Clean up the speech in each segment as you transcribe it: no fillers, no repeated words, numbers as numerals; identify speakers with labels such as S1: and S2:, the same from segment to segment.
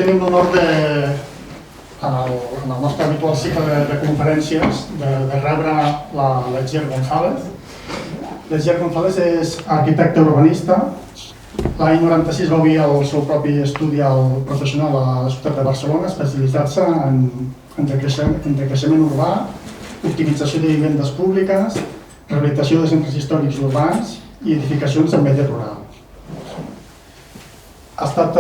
S1: tenim l'honor en el nostre habitual cicle de conferències de rebre l'Etzier González. L'Etzier González és arquitecte urbanista. L'any 96 va obrir el seu propi estudi professional a la ciutat de Barcelona, especialitzant-se en decreixement urbà, optimització de vivendes públiques, rehabilitació de centres històrics urbans i edificacions en medi rural. Ha estat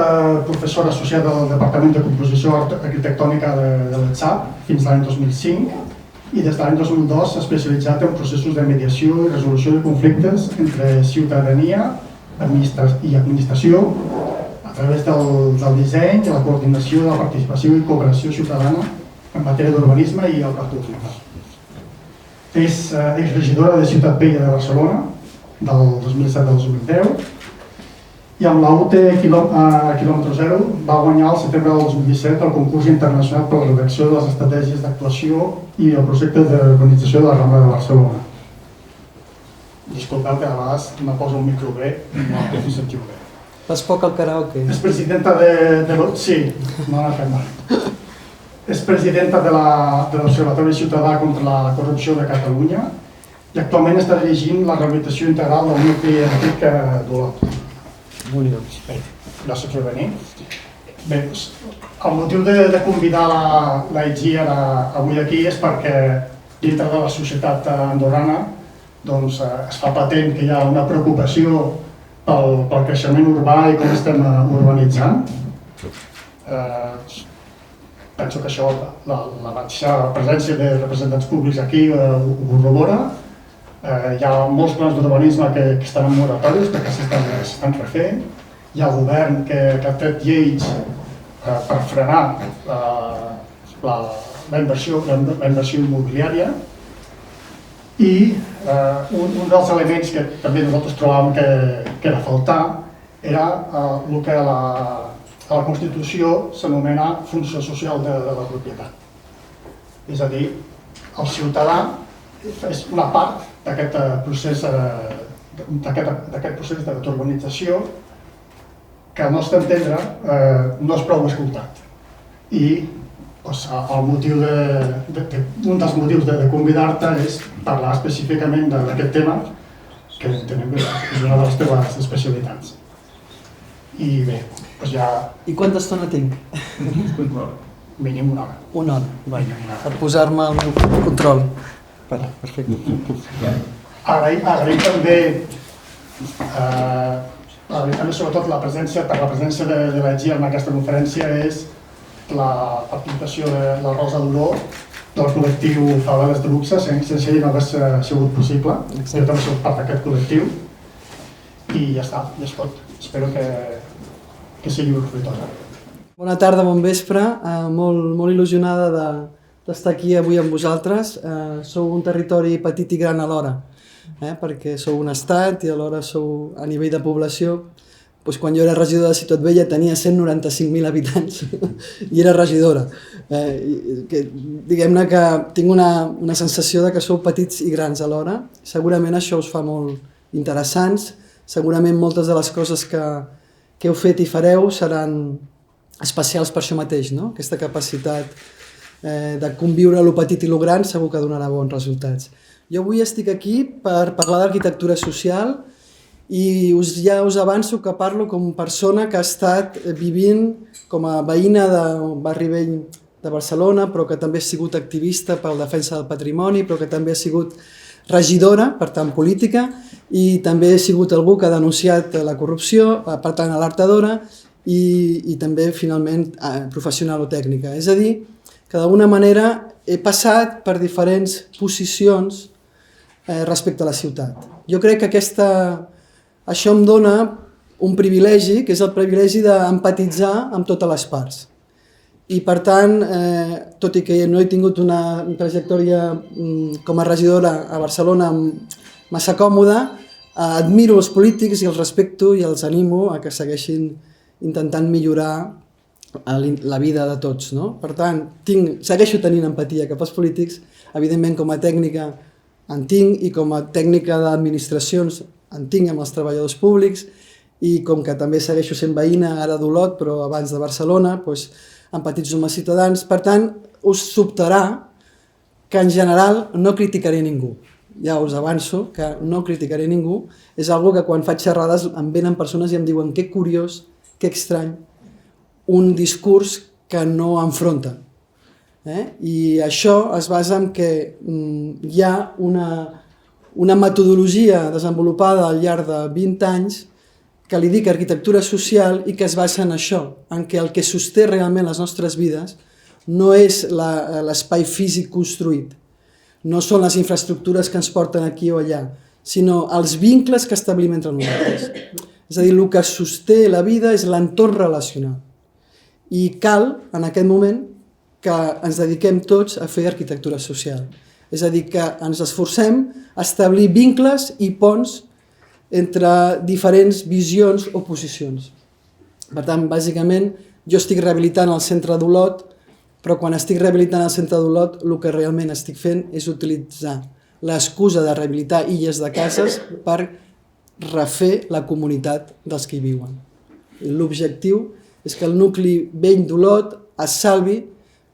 S1: professor associat al Departament de Composició Arquitectònica de l'ETSAP fins l'any 2005 i des de l'any 2002 s'ha especialitzat en processos de mediació i resolució de conflictes entre ciutadania i administració a través del disseny, la coordinació de la participació i cooperació ciutadana en matèria d'urbanisme i el pacte urbà. És exregidora de Ciutat Vella de Barcelona del 2007 al 2010 i amb la UT Kilòmetre Zero va guanyar el setembre del 2017 el concurs internacional per la redacció de les estratègies d'actuació i el projecte d'urbanització de la Rambla de Barcelona. Disculpeu que a vegades me poso un micro bé i no em sentiu bé.
S2: Fas poc al karaoke.
S1: És presidenta de... Sí, no la fem mai. És presidenta de l'Observatori Ciutadà contra la Corrupció de Catalunya i actualment està dirigint la rehabilitació integral del nucli antic d'Olot. Bé, gràcies per venir. Bé, el motiu de convidar l'Etzier avui aquí és perquè dintre de la societat andorrana es fa patent que hi ha una preocupació pel creixement urbà i com estem urbanitzant. Penso que això, la mateixa presència de representants públics aquí ho corrobora. Hi ha molts plans d'urbanisme que estan en moratoris perquè s'estan refent. Hi ha el govern que ha tret lleis per frenar la inversió immobiliària. I un dels elements que també nosaltres trobàvem que era faltar era el que a la Constitució s'anomena funció social de la propietat. És a dir, el ciutadà és una part d'aquest procés d'urbanització que al nostre entendre no és prou escoltat. I un dels motius de convidar-te és parlar específicament d'aquest tema, que entenem que és una de les teves especialitats. I bé, doncs ja...
S2: I quanta estona tinc?
S1: Mínim una hora.
S2: Una hora, per posar-me al meu control. Perfecte.
S1: Agraïm també sobretot la presència de l'Etzier en aquesta conferència és la participació de la Rosa Duró del col·lectiu Faveles de Luxe, sense ella no hagués sigut possible. Jo també soc part d'aquest col·lectiu i ja està, ja es pot. Espero que sigui profitosa.
S2: Bona tarda, bon vespre. Molt il·lusionada d'estar aquí avui amb vosaltres. Sou un territori petit i gran alhora, perquè sou un estat i alhora sou a nivell de població. Quan jo era regidora de Ciutat Vella tenia 195.000 habitants i era regidora. Diguem-ne que tinc una sensació de que sou petits i grans alhora. Segurament això us fa molt interessants. Segurament moltes de les coses que heu fet i fareu seran especials per això mateix, no? Aquesta capacitat de conviure lo petit i lo gran segur que donarà bons resultats. Jo avui estic aquí per parlar d'arquitectura social i ja us avanço que parlo com persona que ha estat vivint com a veïna del barri vell de Barcelona, però que també ha sigut activista per la defensa del patrimoni, però que també ha sigut regidora, per tant política, i també ha sigut algú que ha denunciat la corrupció, per tant alertadora, i també finalment professional o tècnica. És a dir, que d'alguna manera he passat per diferents posicions respecte a la ciutat. Jo crec que això em dona un privilegi, que és el privilegi d'empatitzar amb totes les parts. I per tant, tot i que no he tingut una trajectòria com a regidora a Barcelona massa còmoda, admiro els polítics i els respecto i els animo a que segueixin intentant millorar la vida de tots. Per tant, segueixo tenint empatia cap als polítics, evidentment com a tècnica en tinc i com a tècnica d'administracions en tinc amb els treballadors públics i com que també segueixo sent veïna ara d'Olot, però abans de Barcelona, doncs, amb Petits Homes Ciutadans. Per tant, us sobtarà que en general no criticaré ningú. Ja us avanço que no criticaré ningú. És algo que quan faig xerrades em venen persones i em diuen que curiós, que estrany, un discurs que no enfronta. I això es basa en que hi ha una metodologia desenvolupada al llarg de 20 anys que li dic arquitectura social i que es basa en això, en què el que sosté realment les nostres vides no és l'espai físic construït, no són les infraestructures que ens porten aquí o allà, sinó els vincles que establim entre nosaltres. És a dir, el que sosté la vida és l'entorn relacional. I cal, en aquest moment, que ens dediquem tots a fer arquitectura social. És a dir, que ens esforcem a establir vincles i ponts entre diferents visions o posicions. Per tant, bàsicament, jo estic rehabilitant el centre d'Olot, però quan estic rehabilitant el centre d'Olot, el que realment estic fent és utilitzar l'excusa de rehabilitar illes de cases per refer la comunitat dels que hi viuen. L'objectiu és que el nucli vell d'Olot es salvi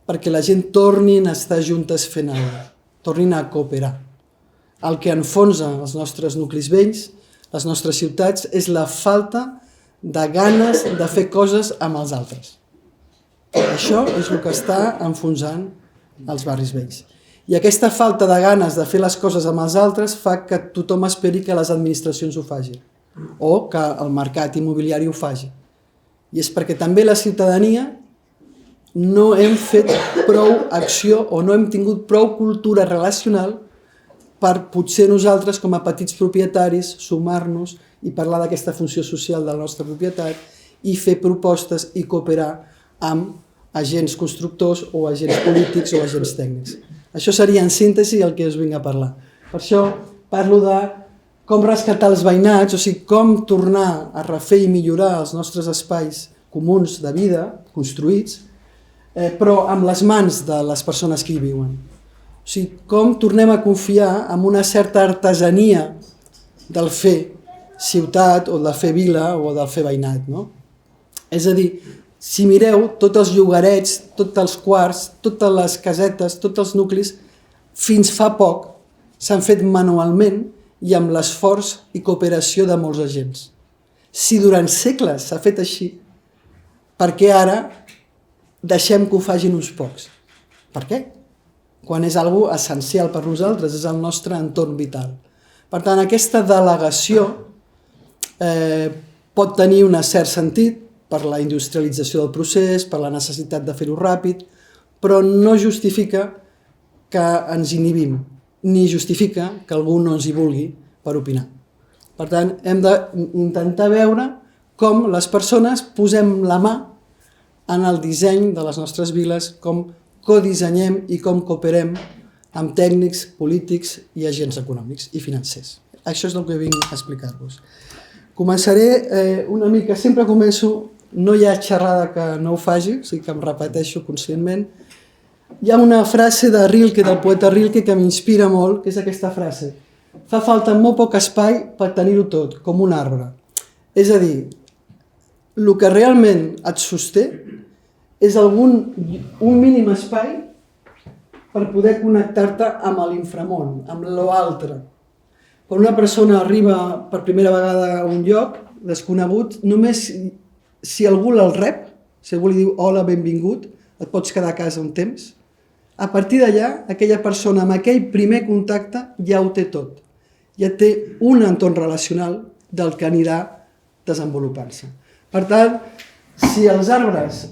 S2: perquè la gent tornin a estar juntes fent alguna cosa, tornin a cooperar. El que enfonsa els nostres nuclis vells, les nostres ciutats, és la falta de ganes de fer coses amb els altres. Això és el que està enfonsant els barris vells. I aquesta falta de ganes de fer les coses amb els altres fa que tothom esperi que les administracions ho facin o que el mercat immobiliari ho faci. I és perquè també la ciutadania no hem fet prou acció o no hem tingut prou cultura relacional per potser nosaltres com a petits propietaris sumar-nos i parlar d'aquesta funció social de la nostra propietat i fer propostes i cooperar amb agents constructors o agents polítics o agents tècnics. Això seria en síntesi el que us vinc a parlar. Per això parlo de com rescatar els veïnats, o sigui, com tornar a refer i millorar els nostres espais comuns de vida, construïts, però amb les mans de les persones que hi viuen. O sigui, com tornem a confiar en una certa artesania del fer ciutat o del fer vila o del fer veïnat, no? És a dir, si mireu, tots els llogarets, tots els quarts, totes les casetes, tots els nuclis, fins fa poc s'han fet manualment i amb l'esforç i cooperació de molts agents. Si durant segles s'ha fet així, per què ara deixem que ho facin uns pocs? Per què? Quan és algo essencial per nosaltres, és el nostre entorn vital. Per tant, aquesta delegació pot tenir un cert sentit per la industrialització del procés, per la necessitat de fer-ho ràpid, però no justifica que ens inhibim, ni justifica que algú no ens hi vulgui per opinar. Per tant, hem d'intentar veure com les persones posem la mà en el disseny de les nostres viles, com codissenyem i com cooperem amb tècnics, polítics i agents econòmics i financers. Això és el que vinc a explicar-vos. Començaré una mica, sempre començo, no hi ha xerrada que no ho faci, o sigui que em repeteixo conscientment. Hi ha una frase de Rilke, del poeta Rilke, que m'inspira molt, que és aquesta frase: fa falta molt poc espai per tenir-ho tot, com un arbre. És a dir, el que realment et sosté és un mínim espai per poder connectar-te amb l'inframón, amb l'altre. Quan una persona arriba per primera vegada a un lloc desconegut, només si algú el rep, si algú li diu hola, benvingut, et pots quedar a casa un temps, a partir d'allà, aquella persona amb aquell primer contacte ja ho té tot. Ja té un entorn relacional del que anirà desenvolupant-se. Per tant, si els arbres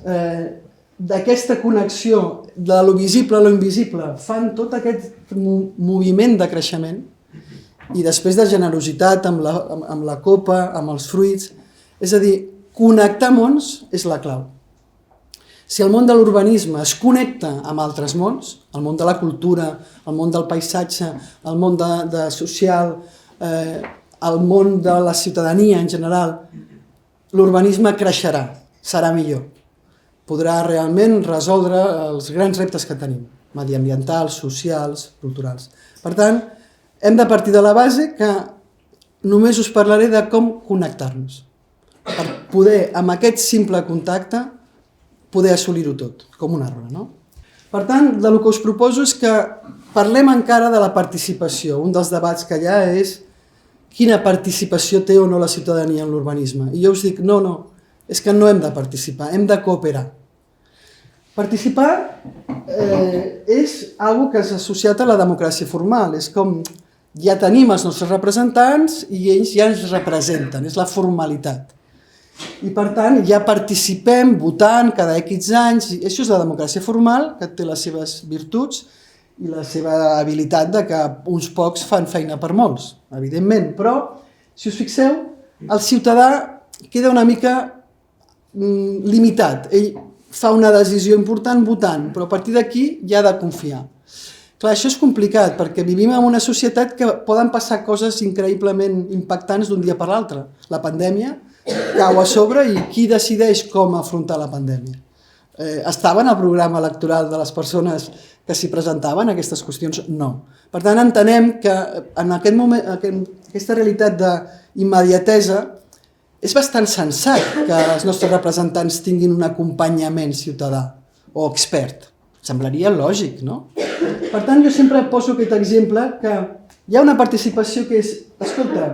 S2: d'aquesta connexió de lo visible a lo invisible fan tot aquest moviment de creixement i després de generositat amb la copa, amb els fruits, és a dir, connectar mons és la clau. Si el món de l'urbanisme es connecta amb altres mons, el món de la cultura, el món del paisatge, el món de social, el món de la ciutadania en general, l'urbanisme creixerà, serà millor. Podrà realment resoldre els grans reptes que tenim, mediambientals, socials, culturals. Per tant, hem de partir de la base que només us parlaré de com connectar-nos. per poder, amb aquest simple contacte, poder assolir-ho tot, com un arbre, no? Per tant, el que us proposo és que parlem encara de la participació. Un dels debats que hi ha és quina participació té o no la ciutadania en l'urbanisme. I jo us dic, no, és que no hem de participar, hem de cooperar. Participar és una que és associat a la democràcia formal, és com ja tenim els nostres representants i ells ja ens representen, és la formalitat. I per tant ja participem votant cada X anys, i això és la democràcia formal, que té les seves virtuts i la seva habilitat de que uns pocs fan feina per molts, evidentment, però si us fixeu, el ciutadà queda una mica limitat, ell fa una decisió important votant, però a partir d'aquí ja ha de confiar. Clar, això és complicat perquè vivim en una societat que poden passar coses increïblement impactants d'un dia per l'altre. La pandèmia cau a sobre i qui decideix com afrontar la pandèmia? Estava en el programa electoral de les persones que s'hi presentaven aquestes qüestions? No. Per tant, entenem que en aquest moment, aquesta realitat d'immediatesa és bastant sensat que els nostres representants tinguin un acompanyament ciutadà o expert. Semblaria lògic, no? Per tant, jo sempre poso aquest exemple que hi ha una participació que és, escolta,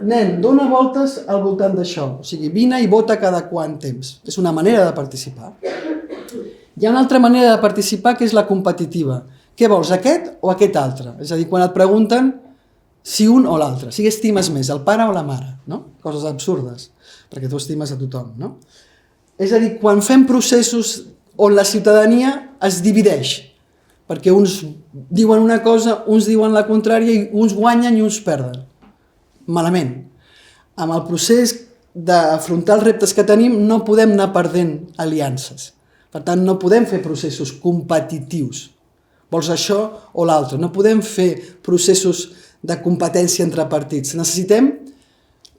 S2: nen, dona voltes al voltant d'això, o sigui, vine i vota cada quant temps. És una manera de participar. Hi ha una altra manera de participar que és la competitiva. Què vols, aquest o aquest altre? És a dir, quan et pregunten si un o l'altre, si estimes més, el pare o la mare, no? Coses absurdes, perquè tu estimes a tothom, no? És a dir, quan fem processos on la ciutadania es divideix, perquè uns diuen una cosa, uns diuen la contrària i uns guanyen i uns perden. Malament. Amb el procés d'afrontar els reptes que tenim no podem anar perdent aliances. Per tant, no podem fer processos competitius. Vols això o l'altre. No podem fer processos de competència entre partits. Necessitem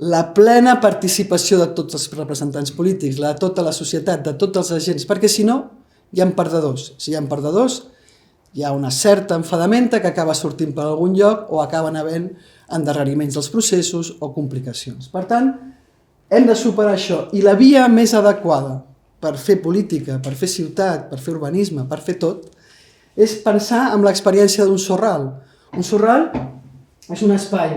S2: la plena participació de tots els representants polítics, de tota la societat, de tots els agents, perquè si no, hi ha perdedors. Si hi ha perdedors, hi ha una certa enfadamenta que acaba sortint per algun lloc o acaben havent endarreriments dels processos o complicacions. Per tant, hem de superar això. I la via més adequada per fer política, per fer ciutat, per fer urbanisme, per fer tot, és pensar en l'experiència d'un sorral. Un sorral és un espai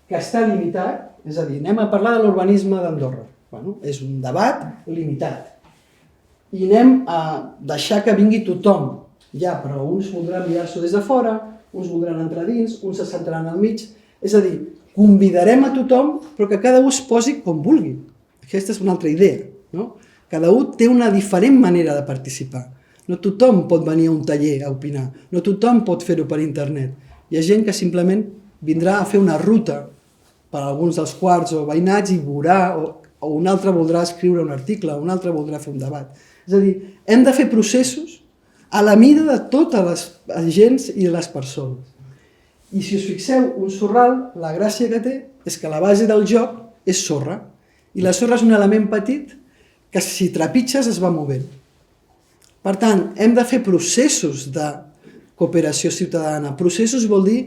S2: que està limitat, és a dir, anem a parlar de l'urbanisme d'Andorra. Bueno, és un debat limitat. I anem a deixar que vingui tothom. Ja, però uns voldran mirar-s'ho des de fora, uns voldran entrar dins, uns se sentaran al mig. És a dir, convidarem a tothom, però que cada un es posi com vulgui. Aquesta és una altra idea, no? Cada un té una diferent manera de participar. No tothom pot venir a un taller a opinar, no tothom pot fer-ho per internet. Hi ha gent que simplement vindrà a fer una ruta per alguns dels quarts o veïnats i veurà, o un altre voldrà escriure un article, un altre voldrà fer un debat. És a dir, hem de fer processos a la mida de totes les agents i les persones. I si us fixeu, un sorral, la gràcia que té és que la base del joc és sorra. I la sorra és un element petit que si trepitges es va movent. Per tant, hem de fer processos de cooperació ciutadana. Processos vol dir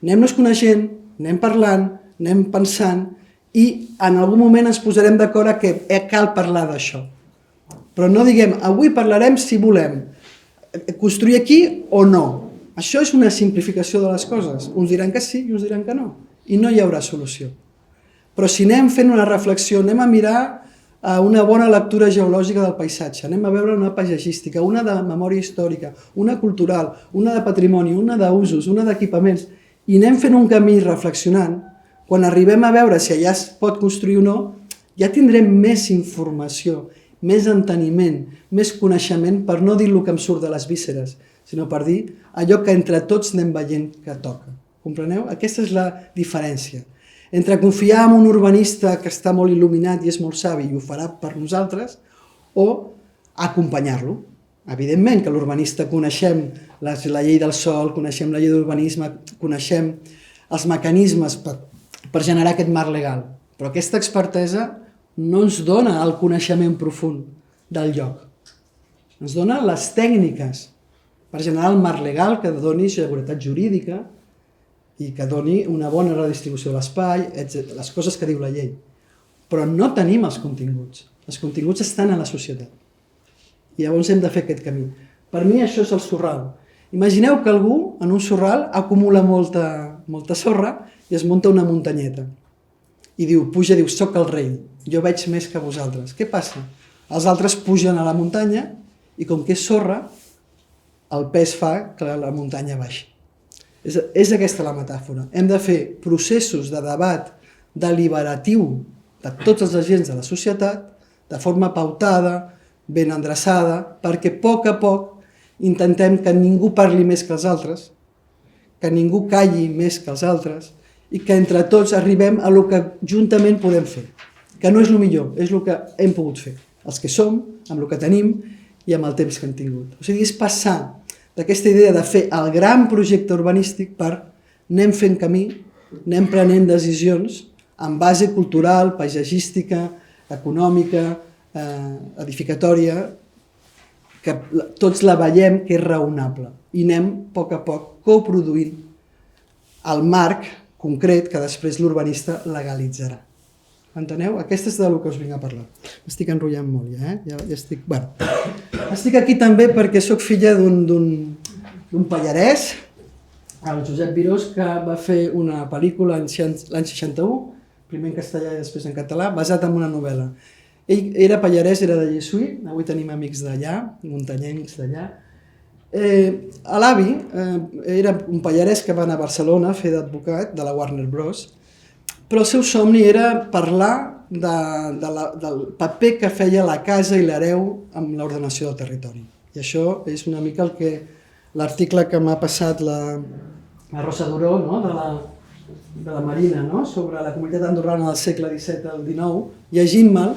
S2: anem-nos coneixent, anem parlant, anem pensant i en algun moment ens posarem d'acord que cal parlar d'això. Però no diguem, avui parlarem si volem construir aquí o no. Això és una simplificació de les coses. Uns diran que sí i uns diran que no. I no hi haurà solució. Però si anem fent una reflexió, anem a mirar una bona lectura geològica del paisatge, anem a veure una paisatgística, una de memòria històrica, una cultural, una de patrimoni, una d'usos, una d'equipaments, i anem fent un camí reflexionant, quan arribem a veure si allà es pot construir o no, ja tindrem més informació, més enteniment, més coneixement, per no dir el que em surt de les vísceres, sinó per dir allò que entre tots anem veient que toca. Compreneu? Aquesta és la diferència. Entre confiar en un urbanista que està molt il·luminat i és molt savi i ho farà per nosaltres, o acompanyar-lo. Evidentment que l'urbanista coneixem la llei del sòl, coneixem la llei d'urbanisme, coneixem els mecanismes per generar aquest marc legal, però aquesta expertesa no ens dona el coneixement profund del lloc. Ens dona les tècniques per generar el marc legal que doni seguretat jurídica i que doni una bona redistribució de l'espai, les coses que diu la llei. però no tenim els continguts. Els continguts estan a la societat. I llavors hem de fer aquest camí. Per mi això és el sorral. Imagineu que algú en un sorral acumula molta sorra i es munta una muntanyeta. I puja, diu, soc el rei, jo veig més que vosaltres. Què passa? Els altres pugen a la muntanya i com que és sorra, el pes fa que la muntanya baixi. És aquesta la metàfora. Hem de fer processos de debat deliberatiu de tots els agents de la societat, de forma pautada, ben endreçada, perquè a poc intentem que ningú parli més que els altres, que ningú calli més que els altres i que entre tots arribem a el que juntament podem fer, que no és el millor, és el que hem pogut fer, els que som, amb el que tenim i amb el temps que hem tingut. O sigui, és passar d'aquesta idea de fer el gran projecte urbanístic per anem fent camí, anem prenent decisions en base cultural, paisatgística, econòmica, edificatòria, que tots la veiem que és raonable i anem a poc coproduint el marc concret que després l'urbanista legalitzarà. Enteneu? Aquest és del que us vinc a parlar. M'estic enrotllant molt ja, ja estic... Bueno, estic aquí també perquè sóc filla d'un pallarès, el Josep Virós, que va fer una pel·lícula l'any 61, primer en castellà i després en català, basat en una novel·la. Ell era pallarès, era de Llessui, avui tenim amics d'allà, muntanyencs d'allà. L'avi era un pallarès que va anar a Barcelona a fer d'advocat de la Warner Bros. Però el seu somni era parlar del paper que feia la casa i l'hereu amb l'ordenació del territori. I això és una mica l'article que m'ha passat la Rosa Duró, no? de la Marina, no? Sobre la comunitat andorrana del segle XVII al XIX, llegint-me'l,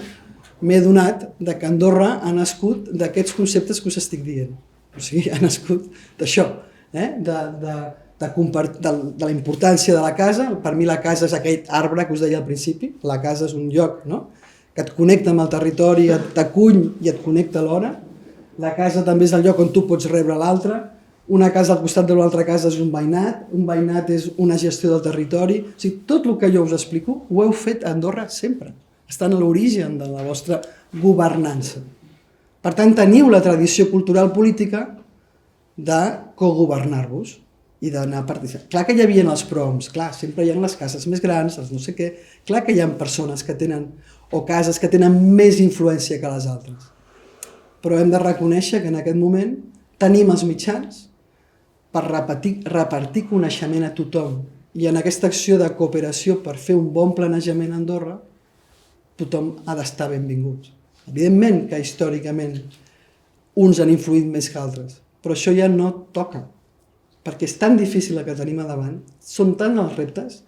S2: m'he donat que Andorra ha nascut d'aquests conceptes que us estic dient. O sigui, ha nascut d'això, de la importància de la casa. Per mi la casa és aquest arbre que us deia al principi. La casa és un lloc, no? Que et connecta amb el territori, t'acull i et connecta alhora. La casa també és el lloc on tu pots rebre l'altre. Una casa al costat de l'altra casa és un veïnat és una gestió del territori. O sigui, tot el que jo us explico ho heu fet a Andorra sempre. Estan a l'origen de la vostra governança. Per tant, teniu la tradició cultural política de cogovernar-vos i d'anar participant. Clar que hi havia els proms, clar, sempre hi ha les cases més grans, els no sé què, clar que hi ha persones que tenen, o cases que tenen més influència que les altres. Però hem de reconèixer que en aquest moment tenim els mitjans per repartir coneixement a tothom. I en aquesta acció de cooperació per fer un bon planejament a Andorra, tothom ha d'estar benvinguts. Evidentment que històricament uns han influït més que altres, però això ja no toca, perquè és tan difícil el que tenim a davant, són tant els reptes,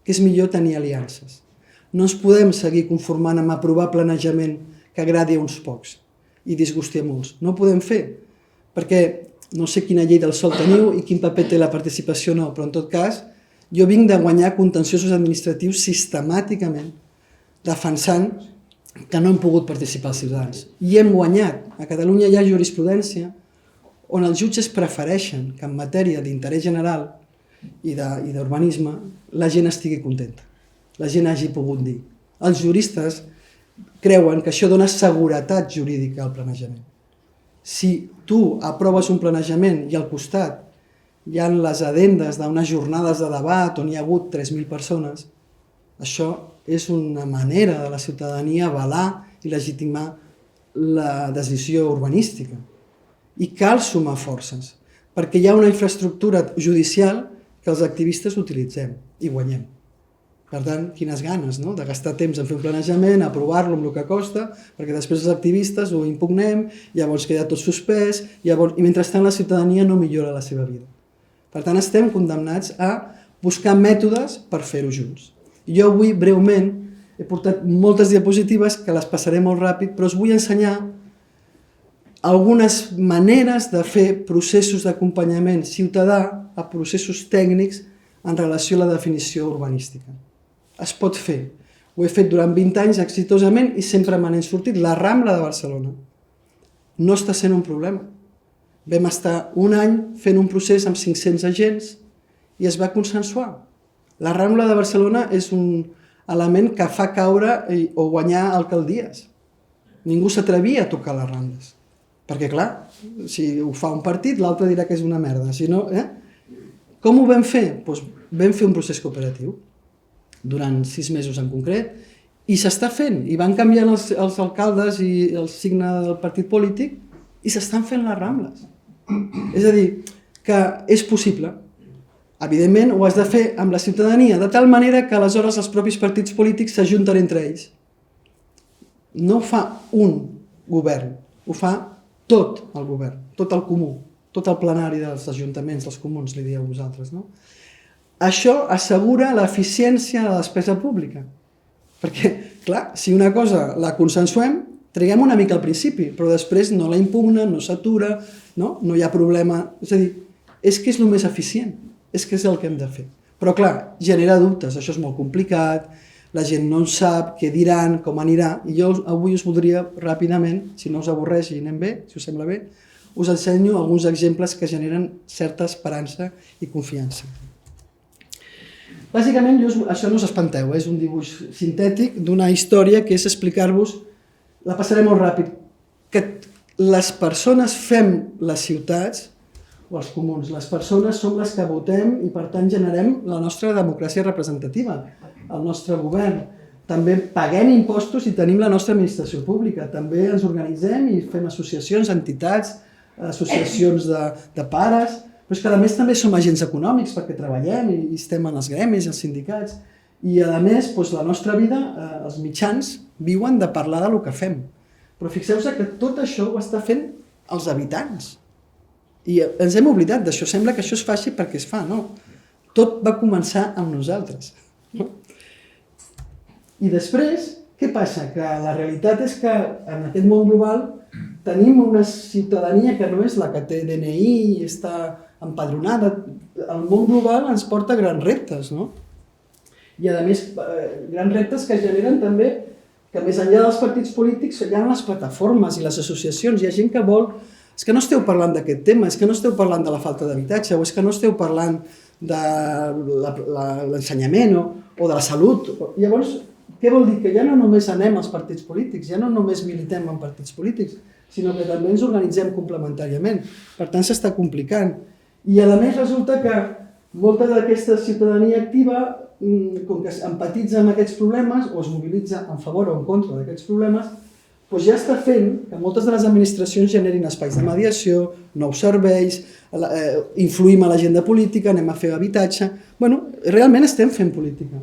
S2: que és millor tenir aliances. No ens podem seguir conformant amb aprovar planejament que agradi a uns pocs i disgusti a molts. No ho podem fer, perquè no sé quina llei del sòl teniu i quin paper té la participació o no, però en tot cas jo vinc de guanyar contenciosos administratius sistemàticament defensant que no hem pogut participar els ciutadans. I hem guanyat. A Catalunya hi ha jurisprudència on els jutges prefereixen que en matèria d'interès general i d'urbanisme la gent estigui contenta. La gent hagi pogut dir. Els juristes creuen que això dona seguretat jurídica al planejament. Si tu aproves un planejament i al costat hi ha les adendes d'unes jornades de debat on hi ha hagut 3.000 persones, això és una manera de la ciutadania avalar i legitimar la decisió urbanística. I cal sumar forces, perquè hi ha una infraestructura judicial que els activistes utilitzem i guanyem. Per tant, quines ganes, no?, de gastar temps en fer un planejament, aprovar-lo amb el que costa, perquè després els activistes ho impugnem, llavors queda tot suspès, i mentrestant la ciutadania no millora la seva vida. Per tant, estem condemnats a buscar mètodes per fer-ho junts. Jo avui, breument, he portat moltes diapositives que les passaré molt ràpid, però us vull ensenyar algunes maneres de fer processos d'acompanyament ciutadà a processos tècnics en relació a la definició urbanística. Es pot fer. Ho he fet durant 20 anys exitosament i sempre me n'he sortit. La Rambla de Barcelona no està sent un problema. Vam estar un any fent un procés amb 500 agents i es va consensuar. La Rambla de Barcelona és un element que fa caure o guanyar alcaldies. Ningú s'atrevia a tocar les Rambles. Perquè, clar, si ho fa un partit, l'altre dirà que és una merda. Si no, com ho vam fer? Doncs vam fer un procés cooperatiu durant 6 mesos en concret i s'està fent. I van canviant els alcaldes i el signe del partit polític i s'estan fent les Rambles. És a dir, que és possible. Evidentment, ho has de fer amb la ciutadania, de tal manera que aleshores els propis partits polítics s'ajunten entre ells. No ho fa un govern, ho fa tot el govern, tot el comú, tot el plenari dels ajuntaments, dels comuns, li dieu vosaltres, no? Això assegura l'eficiència de la despesa pública. Perquè, clar, si una cosa la consensuem, triguem una mica al principi, però després no la impugnen, no s'atura, no hi ha problema. És a dir, és que és el més eficient, és que és el que hem de fer. Però, clar, genera dubtes, això és molt complicat, la gent no en sap, què diran, com anirà, i jo avui us voldria ràpidament, si no us avorreix i anem bé, si us sembla bé, us ensenyo alguns exemples que generen certa esperança i confiança. Bàsicament, això no us espanteu, és un dibuix sintètic d'una història que és explicar-vos, la passaré molt ràpid, que les persones fem les ciutats, o els comuns, les persones som les que votem i per tant generem la nostra democràcia representativa, el nostre govern. També paguem impostos i tenim la nostra administració pública, també ens organitzem i fem associacions, entitats, associacions de pares, però és que a més també som agents econòmics perquè treballem i estem en els gremis i els sindicats i a més la nostra vida, els mitjans viuen de parlar del que fem, però fixeu-vos que tot això ho està fent els habitants i ens hem oblidat d'això, sembla que això es faci perquè es fa, no, tot va començar amb nosaltres, no? I després, què passa? Que la realitat és que en aquest món global tenim una ciutadania que no és la que té DNI i està empadronada. El món global ens porta grans reptes, no? I a més, grans reptes que generen també que més enllà dels partits polítics hi ha les plataformes i les associacions. Hi ha gent que vol... És que no esteu parlant d'aquest tema, és que no esteu parlant de la falta d'habitatge, o és que no esteu parlant de l'ensenyament o de la salut. Llavors, què vol dir? Que ja no només anem als partits polítics, ja no només militem en partits polítics, sinó que també ens organitzem complementàriament. Per tant, s'està complicant. I a més resulta que molta d'aquesta ciutadania activa, com que empatitza amb aquests problemes o es mobilitza en favor o en contra d'aquests problemes, doncs ja està fent que moltes de les administracions generin espais de mediació, nous serveis, influïm a l'agenda política, anem a fer habitatge... Bueno, realment estem fent política.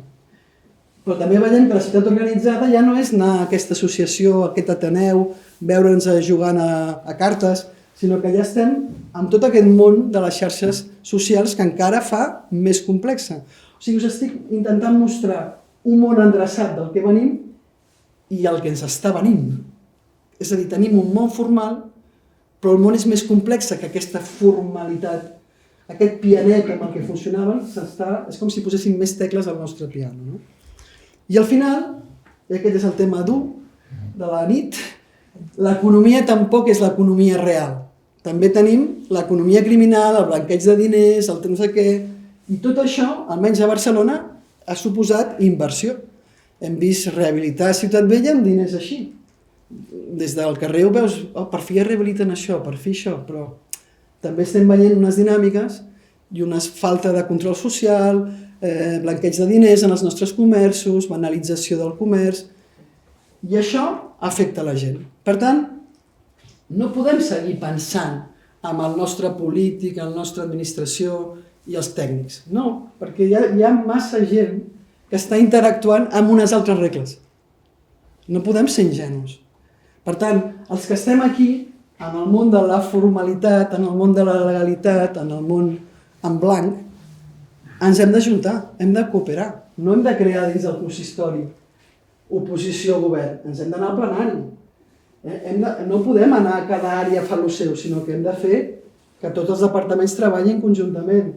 S2: Però també veiem que la ciutat organitzada ja no és anar a aquesta associació, a aquest Ateneu, veure'ns jugant a cartes, sinó que ja estem amb tot aquest món de les xarxes socials que encara fa més complexa. O sigui, us estic intentant mostrar un món endreçat del que venim i el que ens està venint. És a dir, tenim un món formal, però el món és més complex que aquesta formalitat. Aquest pianet amb el que funcionaven és com si poséssim més tecles al nostre piano, no? I al final, i aquest és el tema dur de la nit, l'economia tampoc és l'economia real. També tenim l'economia criminal, el blanqueig de diners, el no sé què... I tot això, almenys a Barcelona, ha suposat inversió. Hem vist rehabilitar Ciutat Vella amb diners així. Des del carrer ho veus, per fi ja rehabiliten això, per fi això, però també estem veient unes dinàmiques i una falta de control social, blanqueig de diners en els nostres comerços, banalització del comerç, i això afecta la gent. Per tant, no podem seguir pensant amb el nostre polític, la nostra administració i els tècnics. No, perquè hi ha massa gent que està interactuant amb unes altres regles. No podem ser ingenus. Per tant, els que estem aquí, en el món de la formalitat, en el món de la legalitat, en el món en blanc, ens hem d'ajuntar, hem de cooperar. No hem de crear dins del consistori oposició-govern, ens hem d'anar al plenari. No podem anar a cada àrea a fer el seu, sinó que hem de fer que tots els departaments treballin conjuntament.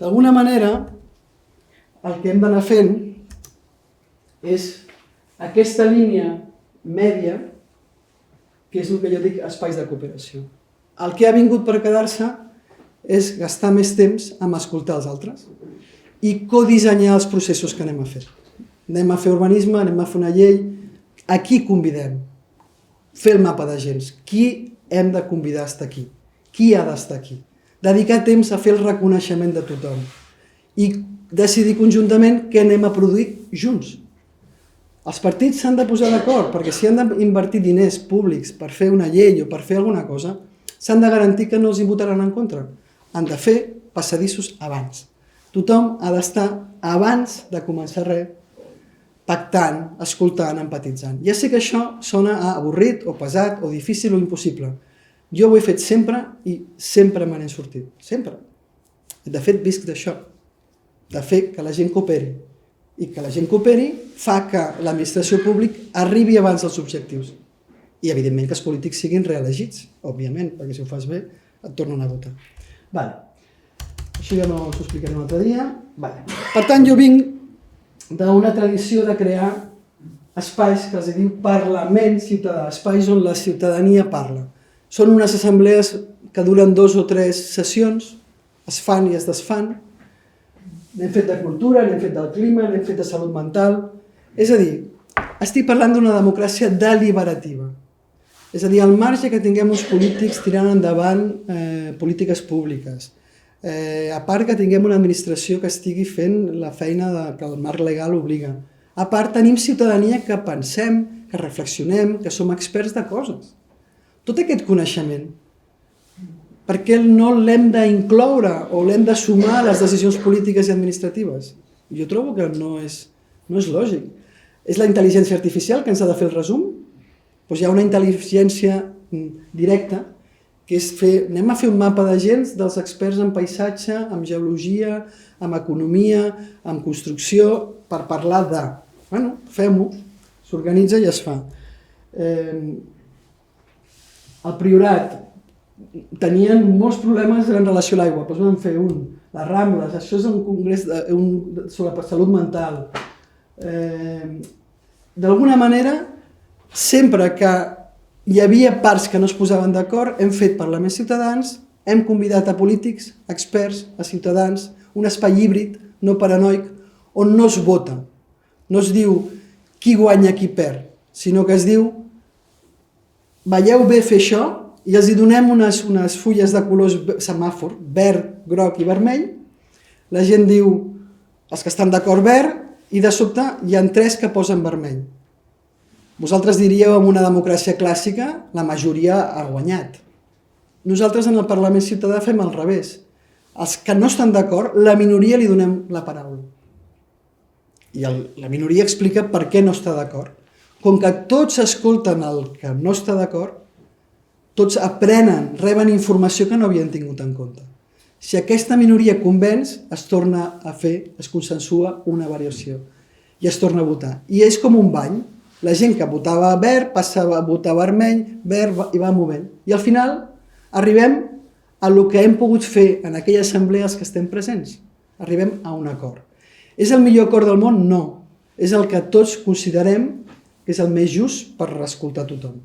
S2: D'alguna manera, el que hem d'anar fent és aquesta línia mèdia, que és el que jo dic espais de cooperació. El que ha vingut per quedar-se és gastar més temps en escoltar els altres i codissenyar els processos que anem a fer. anem a fer urbanisme, anem a fer una llei. A qui convidem? Fer el mapa d'agents. Qui hem de convidar a estar aquí? Qui ha d'estar aquí? Dedicar temps a fer el reconeixement de tothom i decidir conjuntament què anem a produir junts. Els partits s'han de posar d'acord, perquè si han d'invertir diners públics per fer una llei o per fer alguna cosa, s'han de garantir que no els hi votaran en contra. Han de fer passadissos abans. Tothom ha d'estar abans de començar res, pactant, escoltant, empatitzant. Ja sé que això sona a avorrit o pesat o difícil o impossible. Jo ho he fet sempre i sempre me n'he sortit. Sempre. De fet, visc d'això. De fer que la gent cooperi. I que la gent cooperi fa que l'administració pública arribi abans als objectius. I, evidentment, que els polítics siguin reelegits, òbviament, perquè si ho fas bé et tornen a votar. Vale. Això ja no us ho explicaré un altre dia. Vale. Per tant, jo vinc d'una tradició de crear espais que es diu Parlament Ciutadà, espais on la ciutadania parla. Són unes assemblees que duren 2 o 3 sessions, es fan i es desfan. N'hem fet de cultura, n'hem fet del clima, n'hem fet de salut mental. És a dir, estic parlant d'una democràcia deliberativa. És a dir, al marge que tinguem uns polítics tirant endavant polítiques públiques, a part que tinguem una administració que estigui fent la feina que el marc legal obliga, a part tenim ciutadania que pensem, que reflexionem, que som experts de coses. Tot aquest coneixement, per què no l'hem d'incloure o l'hem de sumar a les decisions polítiques i administratives? Jo trobo que no és lògic. És la intel·ligència artificial que ens ha de fer el resum? Doncs hi ha una intel·ligència directa que és anem a fer un mapa d'agents dels experts en paisatge, en geologia, en economia, en construcció, per parlar de... Bueno, fem-ho, s'organitza i es fa. El Priorat tenien molts problemes en relació a l'aigua, doncs vam fer un. Les Rambles, això és un congrés sobre salut mental. D'alguna manera, sempre que hi havia parts que no es posaven d'acord, hem fet parlaments ciutadans, hem convidat a polítics, experts, a ciutadans, un espai híbrid, no paranoic, on no es vota. No es diu qui guanya, qui perd, sinó que es diu veieu bé fer això i els donem unes fulles de colors semàfor, verd, groc i vermell. La gent diu els que estan d'acord verd i de sobte hi ha 3 que posen vermell. Vosaltres diríeu en una democràcia clàssica la majoria ha guanyat. Nosaltres en el Parlament Ciutadà fem al revés. Els que no estan d'acord, la minoria li donem la paraula. I la minoria explica per què no està d'acord. Com que tots escolten el que no està d'acord, tots aprenen, reben informació que no havien tingut en compte. Si aquesta minoria convenç, es torna a fer, es consensua una variació i es torna a votar. I és com un bany. La gent que votava verd passa a votar vermell, verd i va movent. I al final arribem a el que hem pogut fer en aquella assemblea els que estem presents. Arribem a un acord. És el millor acord del món? No. És el que tots considerem que és el més just per escoltar tothom.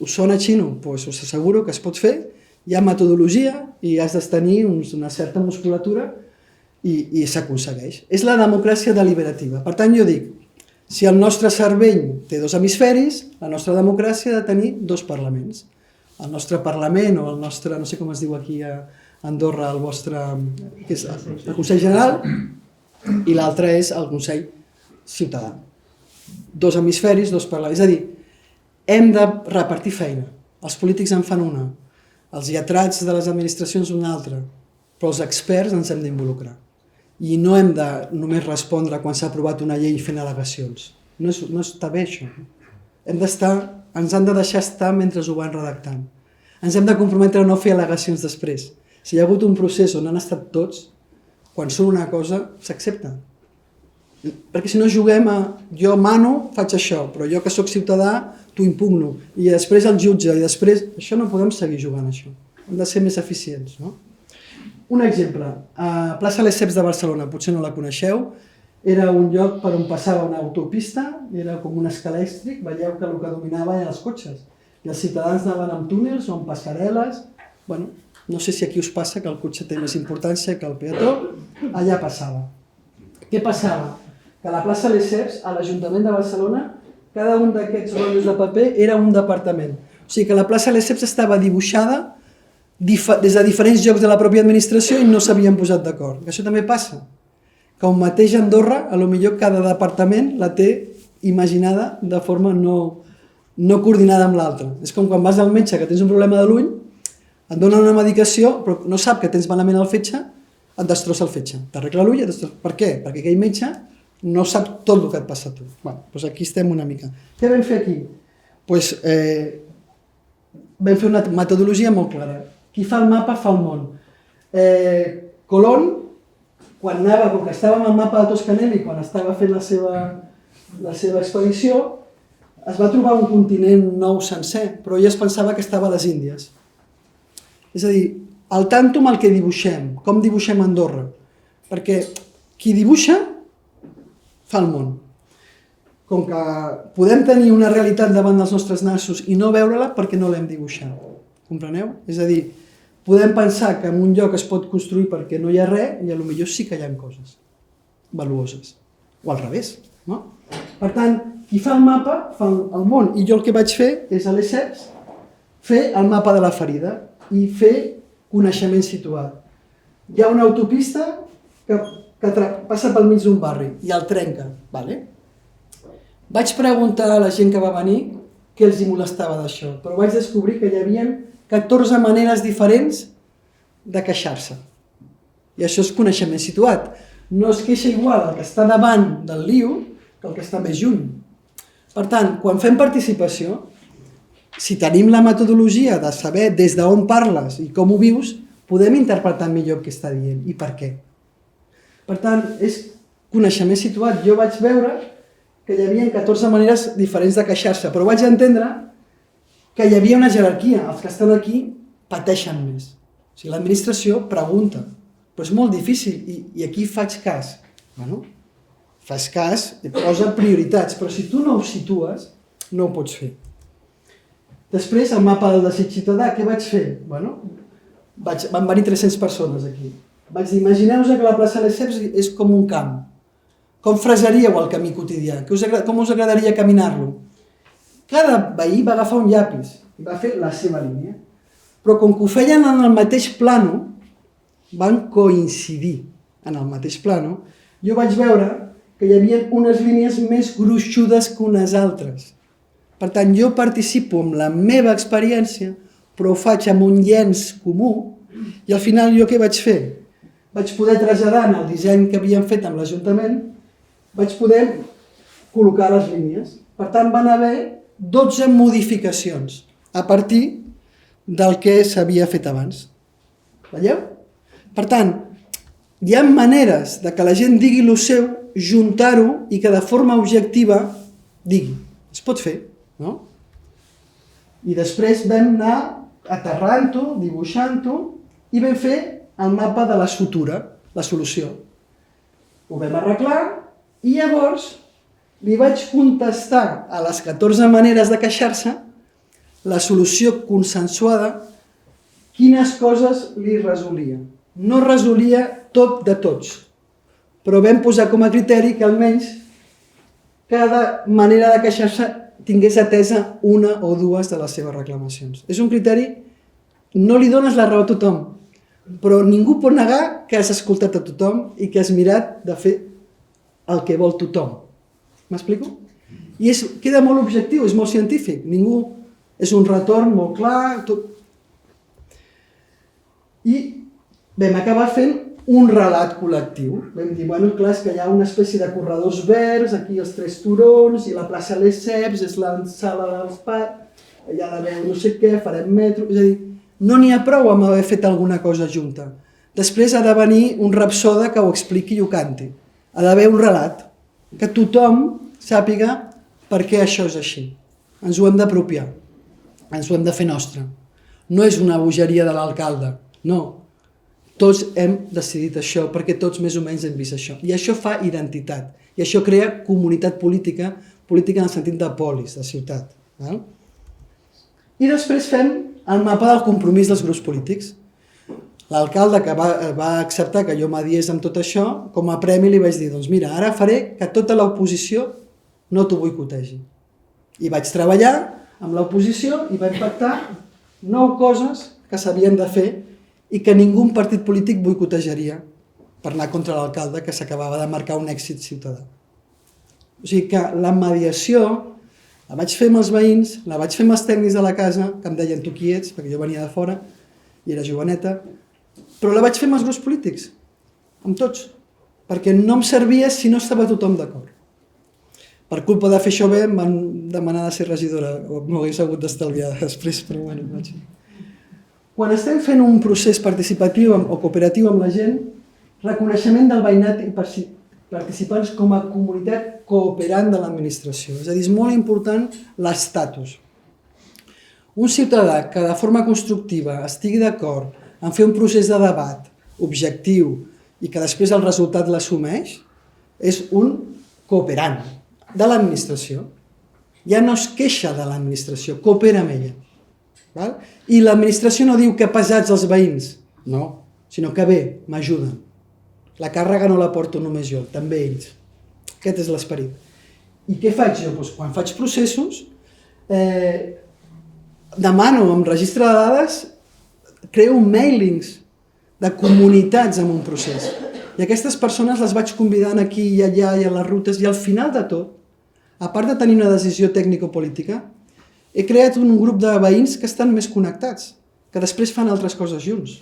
S2: Us sona xino? Doncs us asseguro que es pot fer, hi ha metodologia i has de tenir una certa musculatura i s'aconsegueix. És la democràcia deliberativa. Per tant, jo dic, si el nostre cervell té 2 hemisferis, la nostra democràcia ha de tenir 2 parlaments. El nostre parlament o el nostre, no sé com es diu aquí a Andorra, el vostre, que és el Consell General, i l'altre és el Consell Ciutadà. 2 hemisferis, 2 parlaments. És a dir, hem de repartir feina. Els polítics en fan una, els lletrats de les administracions una altra, però els experts ens hem d'involucrar. I no hem de només respondre quan s'ha aprovat una llei fent al·legacions. No està bé això. Ens han de deixar estar mentre ho van redactant. Ens hem de comprometre a no fer al·legacions després. Si hi ha hagut un procés on han estat tots, quan surt una cosa, s'accepta. Perquè si no juguem a jo mano, faig això, però jo que sóc ciutadà t'ho impugno. I després el jutge, i després... Això no podem seguir jugant, això. Hem de ser més eficients, no? Un exemple, a plaça Lesseps de Barcelona, potser no la coneixeu, era un lloc per on passava una autopista, era com un escalèstric, veieu que el que dominava eren els cotxes. I els ciutadans anaven amb túnels o amb passarel·les. Bueno, no sé si aquí us passa que el cotxe té més importància que el peató, allà passava. Què passava? que a la plaça Lesseps, a l'Ajuntament de Barcelona, cada un d'aquests rotllos de paper era un departament. O sigui que la plaça Lesseps estava dibuixada des de diferents llocs de la pròpia administració i no s'havien posat d'acord. Això també passa, que un mateix Andorra, a lo millor cada departament la té imaginada de forma no coordinada amb l'altra. És com quan vas al metge que tens un problema de l'ull, et dona una medicació, però no sap que tens malament el fetge, et destrossa el fetge. T'arregla l'ull, per què? Perquè aquell metge no sap tot el que et passa a tu. Doncs aquí estem una mica. Què vam fer aquí? Vam fer una metodologia molt clara. Qui fa el mapa fa el món. Colón, quan anava, com que estàvem al mapa de Toscanelli, quan estava fent la seva expedició, es va trobar un continent nou sencer, però ella es pensava que estava a les Índies. És a dir, al tanto amb el que dibuixem, com dibuixem Andorra, perquè qui dibuixa fa el món. Com que podem tenir una realitat davant dels nostres nassos i no veure-la perquè no l'hem dibuixat. Compreneu? És a dir, podem pensar que en un lloc es pot construir perquè no hi ha res i potser sí que hi ha coses valuoses. O al revés, no? Per tant, qui fa el mapa fa el món. I jo el que vaig fer és a Lesseps fer el mapa de la ferida i fer coneixement situat. Hi ha una autopista que passa pel mig d'un barri i el trenca. Vaig preguntar a la gent que va venir què els molestava d'això, però vaig descobrir que hi havia 14 maneres diferents de queixar-se. I això és coneixement situat. No es queixa igual el que està davant del lío que el que està més lluny. Per tant, quan fem participació, si tenim la metodologia de saber des d'on parles i com ho vius, podem interpretar millor què està dient i per què. Per tant, és coneixement situat. Jo vaig veure que hi havia 14 maneres diferents de queixar-se, però vaig entendre que hi havia una jerarquia. Els que estan aquí pateixen més. O sigui, l'administració pregunta, però és molt difícil i aquí faig cas. Fas cas, et posa prioritats, però si tu no ho situes, no ho pots fer. Després, el mapa del desig ciutadà, què vaig fer? Van venir 300 persones aquí. Vaig dir, imagineu-vos que la plaça Lesseps és com un camp. Com fresaríeu el camí quotidià? Com us agradaria caminar-lo? Cada veí va agafar un llapis i va fer la seva línia. Però com que ho feien en el mateix plano, van coincidir en el mateix plano, jo vaig veure que hi havia unes línies més gruixudes que unes altres. Per tant, jo participo amb la meva experiència, però ho faig amb un llenç comú, i al final jo què vaig fer? Vaig poder traslladar en el disseny que havíem fet amb l'Ajuntament, vaig poder col·locar les línies. Per tant, van haver 12 modificacions a partir del que s'havia fet abans. Veieu? Per tant, hi ha maneres de que la gent digui el seu, juntar-ho i que de forma objectiva digui. Es pot fer, no? I després vam anar aterrant-ho, dibuixant-ho i vam fer el mapa de la sutura, la solució. Ho vam arreglar i llavors li vaig contestar a les 14 maneres de queixar-se la solució consensuada, quines coses li resolia. No resolia tot de tots, però vam posar com a criteri que almenys cada manera de queixar-se tingués atesa una o dues de les seves reclamacions. És un criteri, no li dones la raó a tothom, però ningú pot negar que has escoltat a tothom i que has mirat de fer el que vol tothom. M'explico? I queda molt objectiu, és molt científic. És un retorn molt clar. I vam acabar fent un relat col·lectiu. Vam dir, clar, és que hi ha una espècie de corredors verds, aquí els 3 turons, i la plaça Lesseps és la sala dels parcs, hi ha d'haver no sé què, farem metro... És a dir, no n'hi ha prou amb haver fet alguna cosa junta. Després ha de venir un rapsoda que ho expliqui i ho canti. Ha d'haver un relat, que tothom sàpiga per què això és així. Ens ho hem d'apropiar, ens ho hem de fer nostre. No és una bogeria de l'alcalde, no. Tots hem decidit això perquè tots més o menys hem vist això. I això fa identitat. I això crea comunitat política, política en el sentit de polis, de ciutat. I després fem el mapa del compromís dels grups polítics. L'alcalde que va acceptar que jo mediés amb tot això, com a premi li vaig dir, doncs mira, ara faré que tota l'oposició no t'ho boicotegi. I vaig treballar amb l'oposició i vaig pactar 9 coses que s'havien de fer i que ningú partit polític boicotejaria per anar contra l'alcalde que s'acabava de marcar un èxit ciutadà. O sigui que la mediació la vaig fer amb els veïns, la vaig fer amb els tècnics de la casa, que em deien tu qui ets, perquè jo venia de fora i era joveneta, però la vaig fer amb els grups polítics, amb tots, perquè no em servia si no estava tothom d'acord. Per culpa de fer això bé em van demanar de ser regidora, o m'ho hagués hagut d'estalviar després, però bueno, vaig. Quan estem fent un procés participatiu o cooperatiu amb la gent, reconeixement del veïnat i participants com a comunitat cooperant de l'administració. És a dir, és molt important l'estatus. Un ciutadà que de forma constructiva estigui d'acord en fer un procés de debat objectiu i que després el resultat l'assumeix, és un cooperant de l'administració. Ja no es queixa de l'administració, coopera amb ella. I l'administració no diu que pesats els veïns, no, sinó que bé, m'ajuden. La càrrega no la porto només jo, també ells. Aquest és l'esperit. I què faig jo? Doncs quan faig processos, demano en registre de dades, creo mailings de comunitats en un procés. I aquestes persones les vaig convidant aquí i allà i a les rutes i al final de tot, a part de tenir una decisió tècnico-política, he creat un grup de veïns que estan més connectats, que després fan altres coses junts.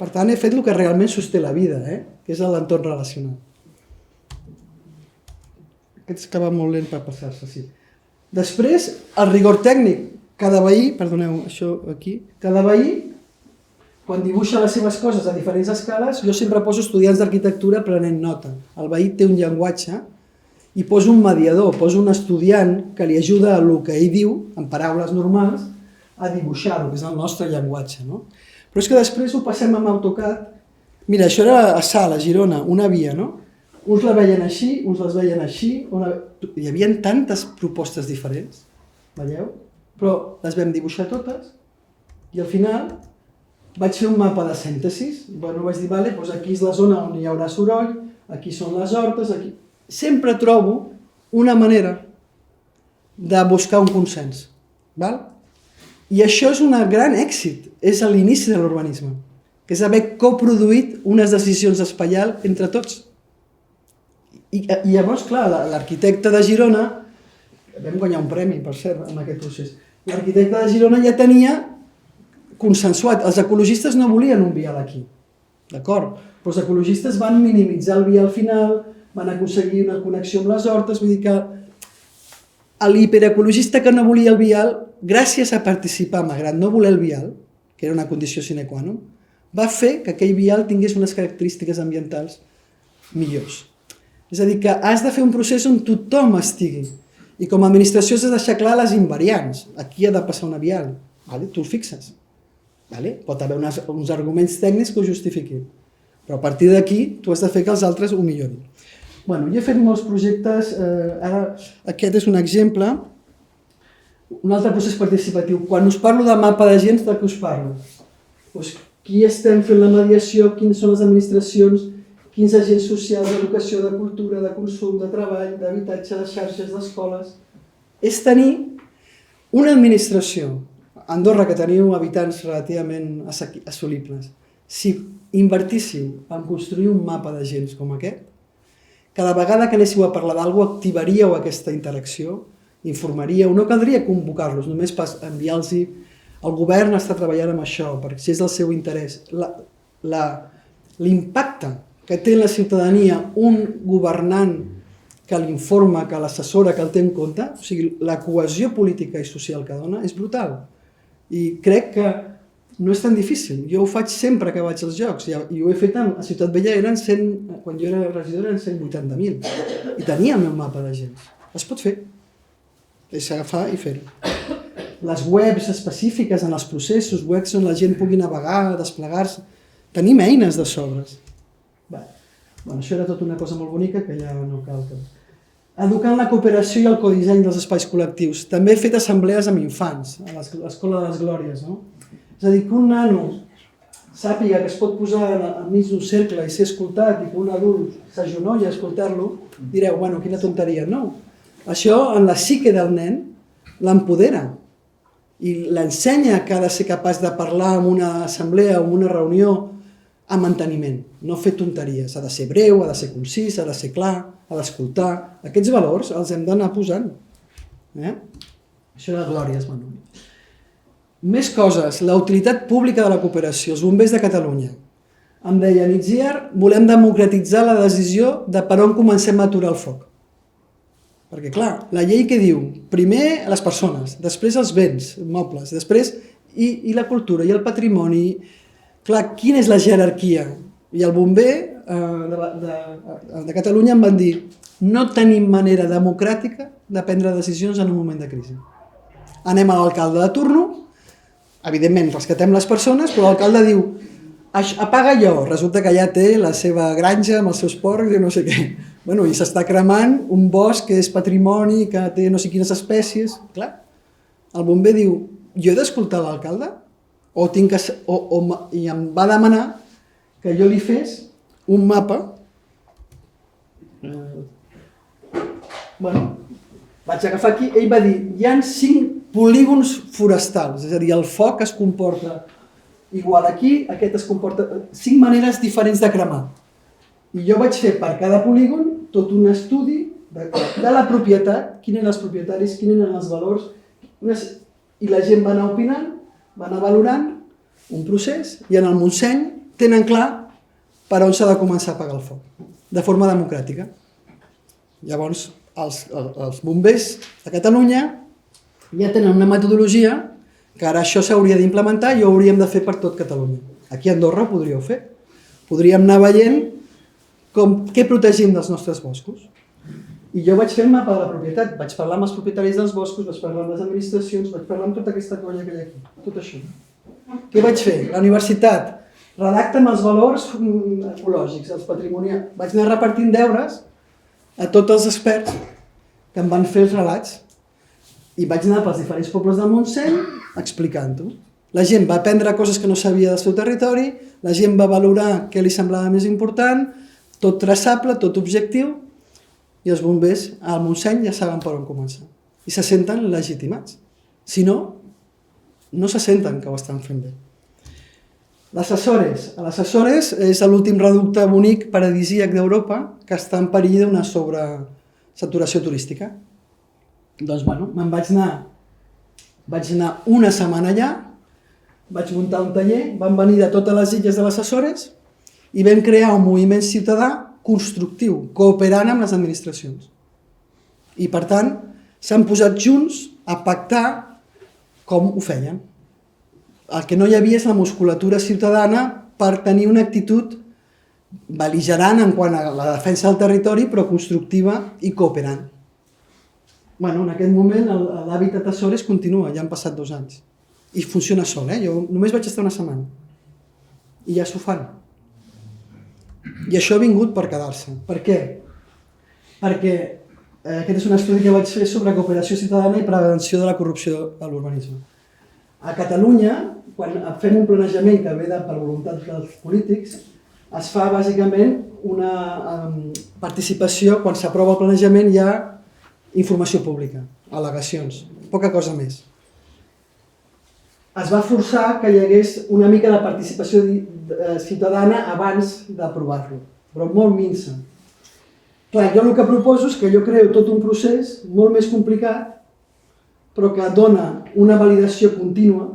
S2: Per tant, he fet el que realment sosté la vida, que és l'entorn relacional. Aquest que va molt lent per passar-se, sí. Després, el rigor tècnic. Cada veí, perdoneu, això aquí, cada veí, quan dibuixa les seves coses a diferents escales, jo sempre poso estudiants d'arquitectura prenent nota. El veí té un llenguatge i poso un mediador, poso un estudiant que li ajuda a el que ell diu, en paraules normals, a dibuixar-ho, que és el nostre llenguatge. No? Però és que després ho passem amb AutoCAD. Mira, això era a Salt, a Girona, una via, no? Uns la veien així, uns les veien així. Hi havia tantes propostes diferents, veieu? Però les vam dibuixar totes i al final vaig fer un mapa de síntesi. Bueno, vaig dir, vale, doncs aquí és la zona on hi haurà soroll, aquí són les hortes, aquí... Sempre trobo una manera de buscar un consens. Val? I això és un gran èxit, és l'inici de l'urbanisme, que és haver coproduït unes decisions espaial entre tots. I llavors, clar, l'arquitecte de Girona, vam guanyar un premi, per cert, en aquest procés, l'arquitecte de Girona ja tenia consensuat, els ecologistes no volien un vial aquí, d'acord? Però els ecologistes van minimitzar el vial final, van aconseguir una connexió amb les hortes, vull dir que l'hiperecologista que no volia el vial, gràcies a participar, malgrat no voler el vial, que era una condició sine qua non, va fer que aquell vial tingués unes característiques ambientals millors. És a dir, que has de fer un procés on tothom estigui. I com a administració has de deixar clar les invariants. Aquí ha de passar una vial. Tu el fixes. Pot haver uns arguments tècnics que ho justifiquin. Però a partir d'aquí tu has de fer que els altres ho millorin. Jo he fet molts projectes, ara aquest és un exemple, un altre procés participatiu. Quan us parlo de mapa d'agents, de què us parlo? Qui estem fent la mediació, quines són les administracions, quins agents socials, d'educació, de cultura, de consum, de treball, d'habitatge, de xarxes, d'escoles. És tenir una administració, Andorra, que teniu habitants relativament assolibles, si invertíssiu en construir un mapa d'agents com aquest, cada vegada que anéssiu a parlar d'algú activaríeu aquesta interacció, informaríeu, no caldria convocar-los, només enviar-los. El govern està treballant amb això, perquè si és del seu interès. L'impacte que té la ciutadania un governant que l'informa, que l'assessora, que el té en compte, o sigui, la cohesió política i social que dona és brutal. I crec que no és tan difícil. Jo ho faig sempre que vaig als Jocs i ho he fet a Ciutat Vella, quan jo era regidor eren 180.000 i tenia el meu mapa d'agents. Es pot fer. És agafar i fer-ho. Les webs específiques en els processos, webs on la gent pugui navegar, desplegar-se. Tenim eines de sobres. Això era tota una cosa molt bonica que ja no cal. Educar en la cooperació i el codisseny dels espais col·lectius. També he fet assemblees amb infants, a l'Escola de les Glòries. És a dir, que un nano sàpiga que es pot posar enmig d'un cercle i ser escoltat i que un adult s'agenolla a escoltar-lo, direu, bueno, quina tonteria. No, això en la psique del nen l'empodera i l'ensenya que ha de ser capaç de parlar en una assemblea o en una reunió amb manteniment, no fer tonteries. Ha de ser breu, ha de ser concís, ha de ser clar, ha d'escoltar. Aquests valors els hem d'anar posant. Això era glòries, Manu. Més coses, la utilitat pública de la cooperació, els bombers de Catalunya. Em deia, Itziar, volem democratitzar la decisió de per on comencem a aturar el foc. Perquè, clar, la llei que diu, primer les persones, després els béns mobles, després i la cultura i el patrimoni. Clar, quina és la jerarquia? I el bomber de Catalunya em van dir, no tenim manera democràtica de prendre decisions en un moment de crisi. Anem a l'alcalde de turno, evidentment rescatem les persones, però l'alcalde diu, apaga allò, resulta que ja té la seva granja amb els seus porcs i no sé què. Bueno, i s'està cremant un bosc que és patrimoni, que té no sé quines espècies. Clar, el bomber diu, jo he d'escoltar l'alcalde? I em va demanar que jo li fes un mapa. Bueno, vaig agafar aquí, ell va dir, hi ha 5 polígons forestals, és a dir, el foc es comporta igual aquí, aquest es comporta 5 maneres diferents de cremar. I jo vaig fer per cada polígon tot un estudi de la propietat, quins eren els propietaris, quins eren els valors, i la gent va anar opinant, va anar valorant un procés, i en el Montseny tenen clar per on s'ha de començar a apagar el foc, de forma democràtica. Llavors, els bombers de Catalunya ja tenen una metodologia que ara això s'hauria d'implementar i ho hauríem de fer per tot Catalunya. Aquí a Andorra ho podríeu fer. Podríem anar veient què protegim dels nostres boscos. I jo vaig fer el mapa de la propietat, vaig parlar amb els propietaris dels boscos, vaig parlar amb les administracions, vaig parlar amb tota aquesta colla que hi ha aquí, tot això. Què vaig fer? La universitat redacta amb els valors ecològics, els patrimonials. Vaig anar repartint deures a tots els experts que em van fer els relats i vaig anar pels diferents pobles del Montseny explicant-ho. La gent va aprendre coses que no sabia del seu territori, la gent va valorar què li semblava més important, tot traçable, tot objectiu, i els bombers al Montseny ja saben per on començar. I se senten legitimats. Si no, no se senten que ho estan fent bé. Les Açores és l'últim reducte bonic paradisíac d'Europa que està en perill d'una sobresaturació turística. Doncs, bueno, me'n vaig anar una setmana allà, vaig muntar un taller, van venir de totes les illes de les Açores i vam crear un moviment ciutadà constructiu, cooperant amb les administracions. I, per tant, s'han posat junts a pactar com ho feien. El que no hi havia és la musculatura ciutadana per tenir una actitud bel·ligerant en quant a la defensa del territori, però constructiva i cooperant. Bueno, en aquest moment l'hàbitat Açores continua, ja han passat 2 anys. I funciona sol, jo només vaig estar una setmana. I ja s'ho fan. I això ha vingut per quedar-se. Per què? Perquè aquest és un estudi que vaig fer sobre cooperació ciutadana i prevenció de la corrupció a l'urbanisme. A Catalunya, quan fem un planejament que ve per voluntat dels polítics, es fa bàsicament una participació, quan s'aprova el planejament hi ha informació pública, al·legacions, poca cosa més. Es va forçar que hi hagués una mica de participació ciutadana abans d'aprovar-lo, però molt minsa. Clar, jo el que proposo és que jo creo tot un procés molt més complicat, però que dona una validació contínua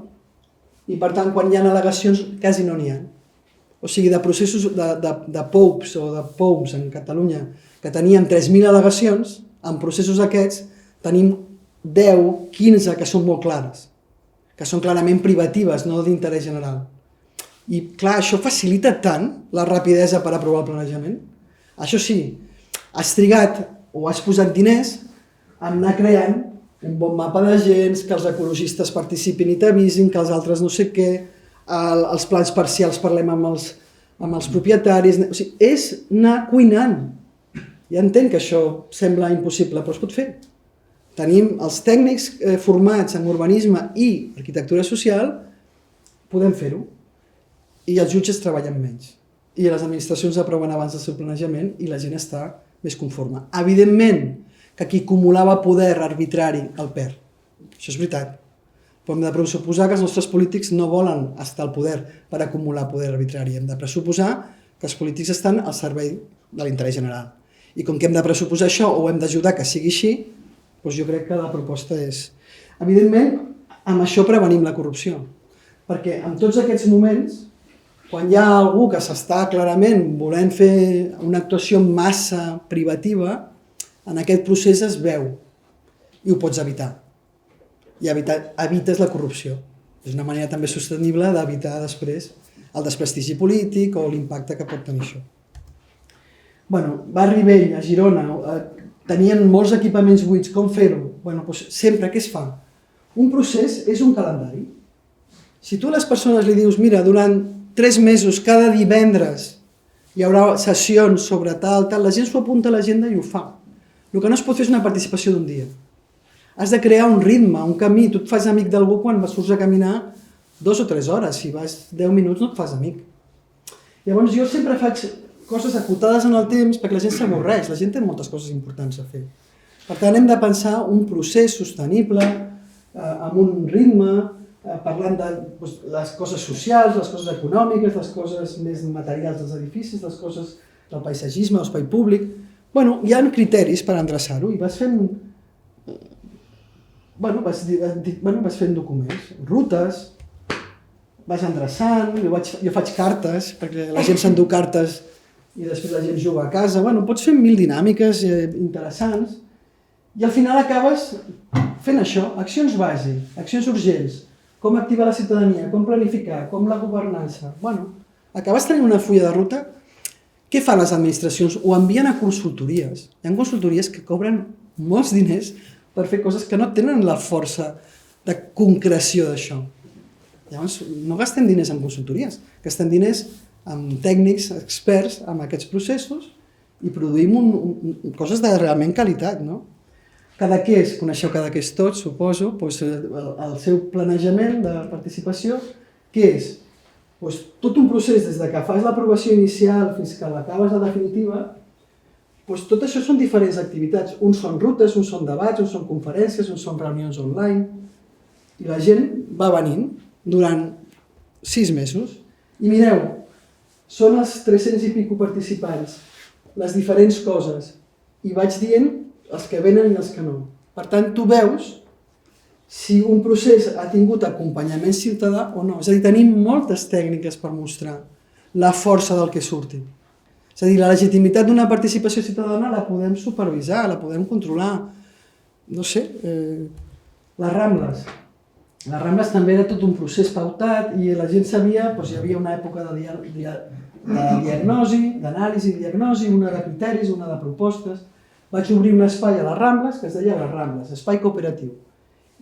S2: i, per tant, quan hi ha al·legacions, quasi no n'hi ha. O sigui, de processos de POUPs o de POUMs en Catalunya, que teníem 3.000 al·legacions, en processos aquests tenim 10, 15 que són molt clares, que són clarament privatives, no d'interès general. I clar, això facilita tant la rapidesa per aprovar el planejament. Això sí, has trigat o has posat diners a anar creant un bon mapa d'agents, que els ecologistes participin i t'avisin, que els altres no sé què, els plans parcials parlem amb els propietaris. O sigui, és anar cuinant. Ja entenc que això sembla impossible, però es pot fer. Tenim els tècnics formats en urbanisme i arquitectura social, podem fer-ho. i els jutges treballen menys. I les administracions aproven abans del seu planejament i la gent està més conforme. Evidentment que qui acumulava poder arbitrari el perd. Això és veritat. Però hem de pressuposar que els nostres polítics no volen estar al poder per acumular poder arbitrari. Hem de pressuposar que els polítics estan al servei de l'interès general. I com que hem de pressuposar això o hem d'ajudar que sigui així, doncs jo crec que la proposta és... Evidentment, amb això prevenim la corrupció. Perquè en tots aquests moments, quan hi ha algú que s'està clarament volent fer una actuació massa privativa, en aquest procés es veu i ho pots evitar. I evites la corrupció. És una manera també sostenible d'evitar després el desprestigi polític o l'impacte que pot tenir això. Barri Vell, a Girona, tenien molts equipaments buits. Com fer-ho? Sempre què es fa? Un procés és un calendari. Si tu a les persones li dius, mira, durant 3 mesos, cada divendres, hi haurà sessions sobre tal, la gent s'ho apunta a l'agenda i ho fa. El que no es pot fer és una participació d'un dia. Has de crear un ritme, un camí. Tu et fas amic d'algú quan surts a caminar 2 o 3 hores. Si vas 10 minuts no et fas amic. Llavors jo sempre faig coses acotades en el temps perquè la gent s'avorreix. La gent té moltes coses importants a fer. Per tant, hem de pensar un procés sostenible, amb un ritme, parlant de les coses socials, les coses econòmiques, les coses més materials dels edificis, les coses del paisatgisme, l'espai públic. Hi ha criteris per endreçar-ho i vas fent documents, rutes, vas endreçant, jo faig cartes, perquè la gent s'endú cartes i després la gent juga a casa. Pots fer 1000 dinàmiques interessants i al final acabes fent això, accions base, accions urgents, com activar la ciutadania, com planificar, com la governança. Acabes tenint una fulla de ruta. Què fan les administracions? Ho envien a consultories. Hi ha consultories que cobren molts diners per fer coses que no tenen la força de concreció d'això. Llavors, no gastem diners en consultories, gastem diners amb tècnics, experts, en aquests processos i produïm coses de realment qualitat, no? Cadaqués, coneixeu Cadaqués tots, suposo, el seu planejament de participació, què és? Tot un procés des que fas l'aprovació inicial fins que l'acabes la definitiva, tot això són diferents activitats. Uns són rutes, uns són debats, uns són conferències, uns són reunions online. I la gent va venint durant 6 mesos. I mireu, són els 300 i pico participants, les diferents coses. I vaig dient els que venen i els que no. Per tant, tu veus si un procés ha tingut acompanyament ciutadà o no. És a dir, tenim moltes tècniques per mostrar la força del que surti. És a dir, la legitimitat d'una participació ciutadana la podem supervisar, la podem controlar. No sé, les Rambles. Les Rambles també era tot un procés pautat i la gent sabia, hi havia una època de diagnosi, d'anàlisi i diagnosi, una de criteris, una de propostes. Vaig obrir un espai a les Rambles que es deia les Rambles, espai cooperatiu.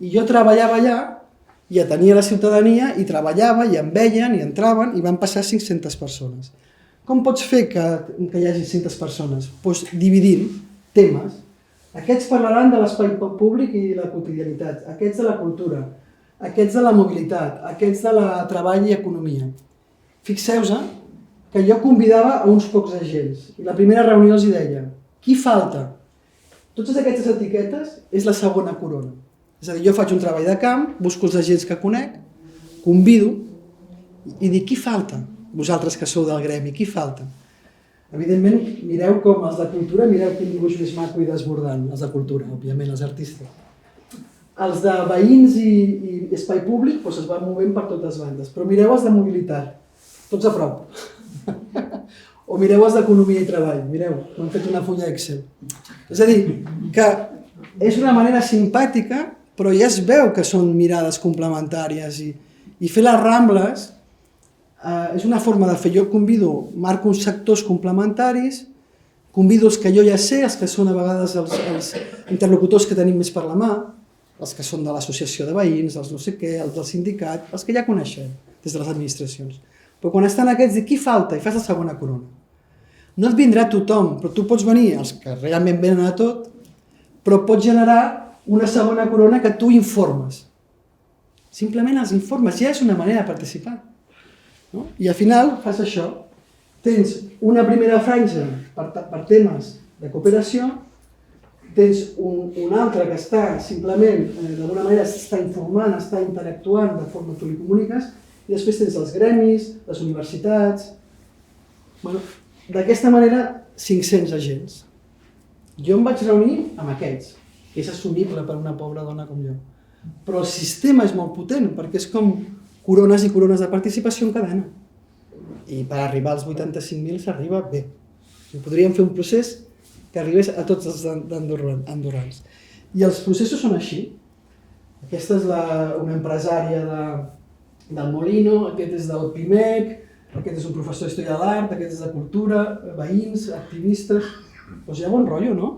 S2: I jo treballava allà i atenia la ciutadania i treballava i em veien i entraven i van passar 500 persones. Com pots fer que hi hagi 500 persones? Dividint temes. Aquests parlaran de l'espai públic i la quotidianitat, aquests de la cultura, aquests de la mobilitat, aquests de la treball i economia. Fixeu-vos que jo convidava a uns pocs agents i la primera reunió els deia: qui falta? Totes aquestes etiquetes és la segona corona. És a dir, jo faig un treball de camp, busco els agents que conec, convido i dic, qui falta? Vosaltres que sou del gremi, qui falta? Evidentment, mireu com els de cultura, mireu quin dibuix més maco i desbordant, els de cultura, òbviament, els artistes. Els de veïns i espai públic es van movent per totes bandes, però mireu els de mobilitat, tots a prop. O mireu els d'economia i treball, mireu, m'han fet una fulla Excel. És a dir, que és una manera simpàtica, però ja es veu que són mirades complementàries i fer les Rambles és una forma de fer. Jo convido, marco uns sectors complementaris, convido els que jo ja sé, els que són a vegades els interlocutors que tenim més per la mà, els que són de l'associació de veïns, els no sé què, els del sindicat, els que ja coneixem des de les administracions. Però quan estan aquests, qui falta? I fas la segona corona. No et vindrà tothom, però tu pots venir, els que realment venen a tot, però pots generar una segona corona que tu informes. Simplement els informes, ja és una manera de participar. no? I al final fas això. Tens una primera franja per temes de cooperació, tens un altre que està simplement, d'alguna manera, està informant, està interactuant de forma que tu li comuniques, i després tens els gremis, les universitats... D'aquesta manera, 500 agents. Jo em vaig reunir amb aquests, que és assumible per una pobra dona com jo. Però el sistema és molt potent, perquè és com corones i corones de participació en cadena. I per arribar als 85.000 s'arriba bé. Podríem fer un procés que arribés a tots els andorrans. I els processos són així. Aquesta és una empresària del Molino, aquest és del PIMEC, aquest és un professor d'història de l'art, aquest és de cultura, veïns, activistes... Doncs hi ha bon rotllo, no?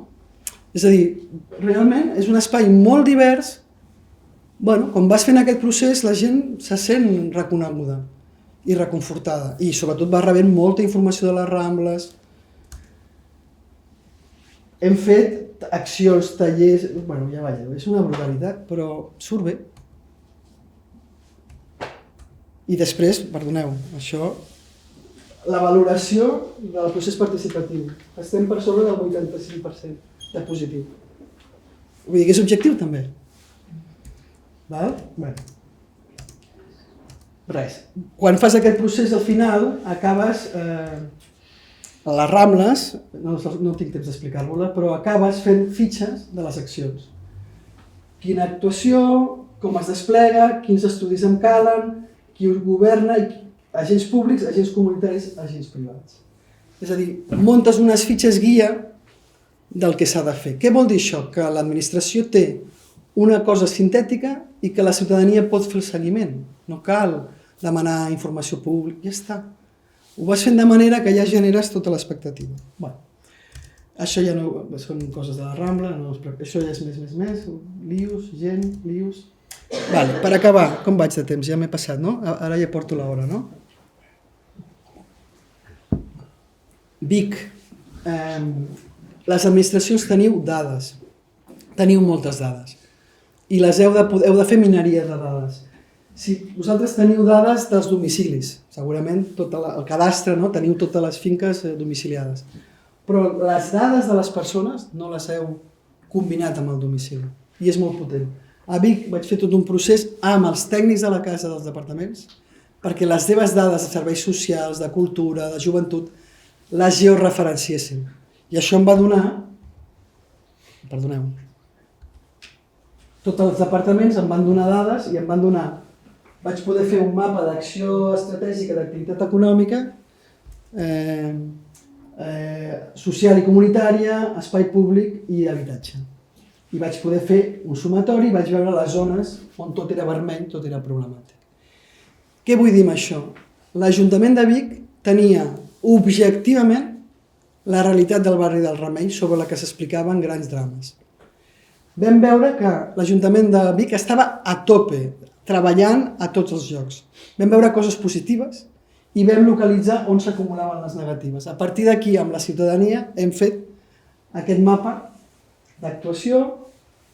S2: És a dir, realment és un espai molt divers. Quan vas fent aquest procés, la gent se sent reconeguda i reconfortada. I sobretot va rebent molta informació de les Rambles. Hem fet accions, tallers... Ja veieu, és una brutalitat, però surt bé. I després, perdoneu, això... La valoració del procés participatiu. Estem per sobre del 85% de positiu. Vull dir que és objectiu, també. Val? Bé. Res. Quan fas aquest procés, al final, acabes... A les Rambles, no tinc temps d'explicar-vos-la, però acabes fent fitxes de les accions. Quina actuació, com es desplega, quins estudis em calen, qui ho governa, agents públics, agents comunitaris, agents privats. És a dir, muntes unes fitxes guia del que s'ha de fer. Què vol dir això? Que l'administració té una cosa sintètica i que la ciutadania pot fer el seguiment. No cal demanar informació pública, ja està. Ho vas fent de manera que ja generes tota l'expectativa. Això ja no són coses de la Rambla, això ja és més, lius, gent, lius... Per acabar, com vaig de temps? Ja m'he passat, no? Ara ja porto l'hora, no? Vic. Les administracions teniu dades. Teniu moltes dades. I les heu de fer mineria de dades. Si vosaltres teniu dades dels domicilis, segurament tot el cadastre, no? Teniu totes les finques domiciliades. Però les dades de les persones no les heu combinat amb el domicili. I és molt potent. A Vic vaig fer tot un procés amb els tècnics de la casa dels departaments perquè les seves dades de serveis socials, de cultura, de joventut, les georreferenciessin. I això em va donar... Perdoneu. Tots els departaments em van donar dades i em van donar... Vaig poder fer un mapa d'acció estratègica d'activitat econòmica, social i comunitària, espai públic i habitatge. I vaig poder fer un sumatori i vaig veure les zones on tot era vermell, tot era problemàtic. Què vull dir amb això? L'Ajuntament de Vic tenia objectivament la realitat del barri del Remei sobre la que s'explicaven grans drames. Vam veure que l'Ajuntament de Vic estava a tope, treballant a tots els llocs. Vam veure coses positives i vam localitzar on s'acumulaven les negatives. A partir d'aquí, amb la ciutadania, hem fet aquest mapa d'actuació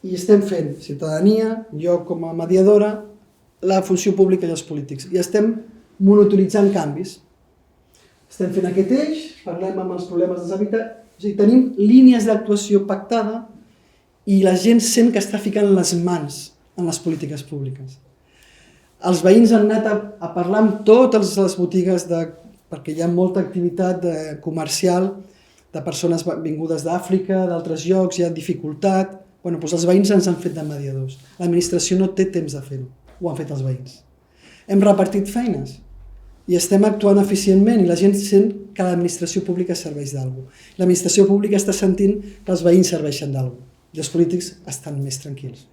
S2: i estem fent ciutadania, jo com a mediadora, la funció pública i els polítics. I estem monitoritzant canvis. Estem fent aquest eix, parlem amb els problemes dels habitants, o sigui, tenim línies d'actuació pactada i la gent sent que està ficant les mans en les polítiques públiques. Els veïns han anat a parlar amb totes les botigues, perquè hi ha molta activitat comercial, de persones vingudes d'Àfrica, d'altres llocs, hi ha dificultat... Doncs els veïns ens han fet de mediadors. L'administració no té temps de fer-ho, ho han fet els veïns. Hem repartit feines i estem actuant eficientment i la gent sent que l'administració pública serveix d'alguna cosa. L'administració pública està sentint que els veïns serveixen d'alguna cosa i els polítics estan més tranquils,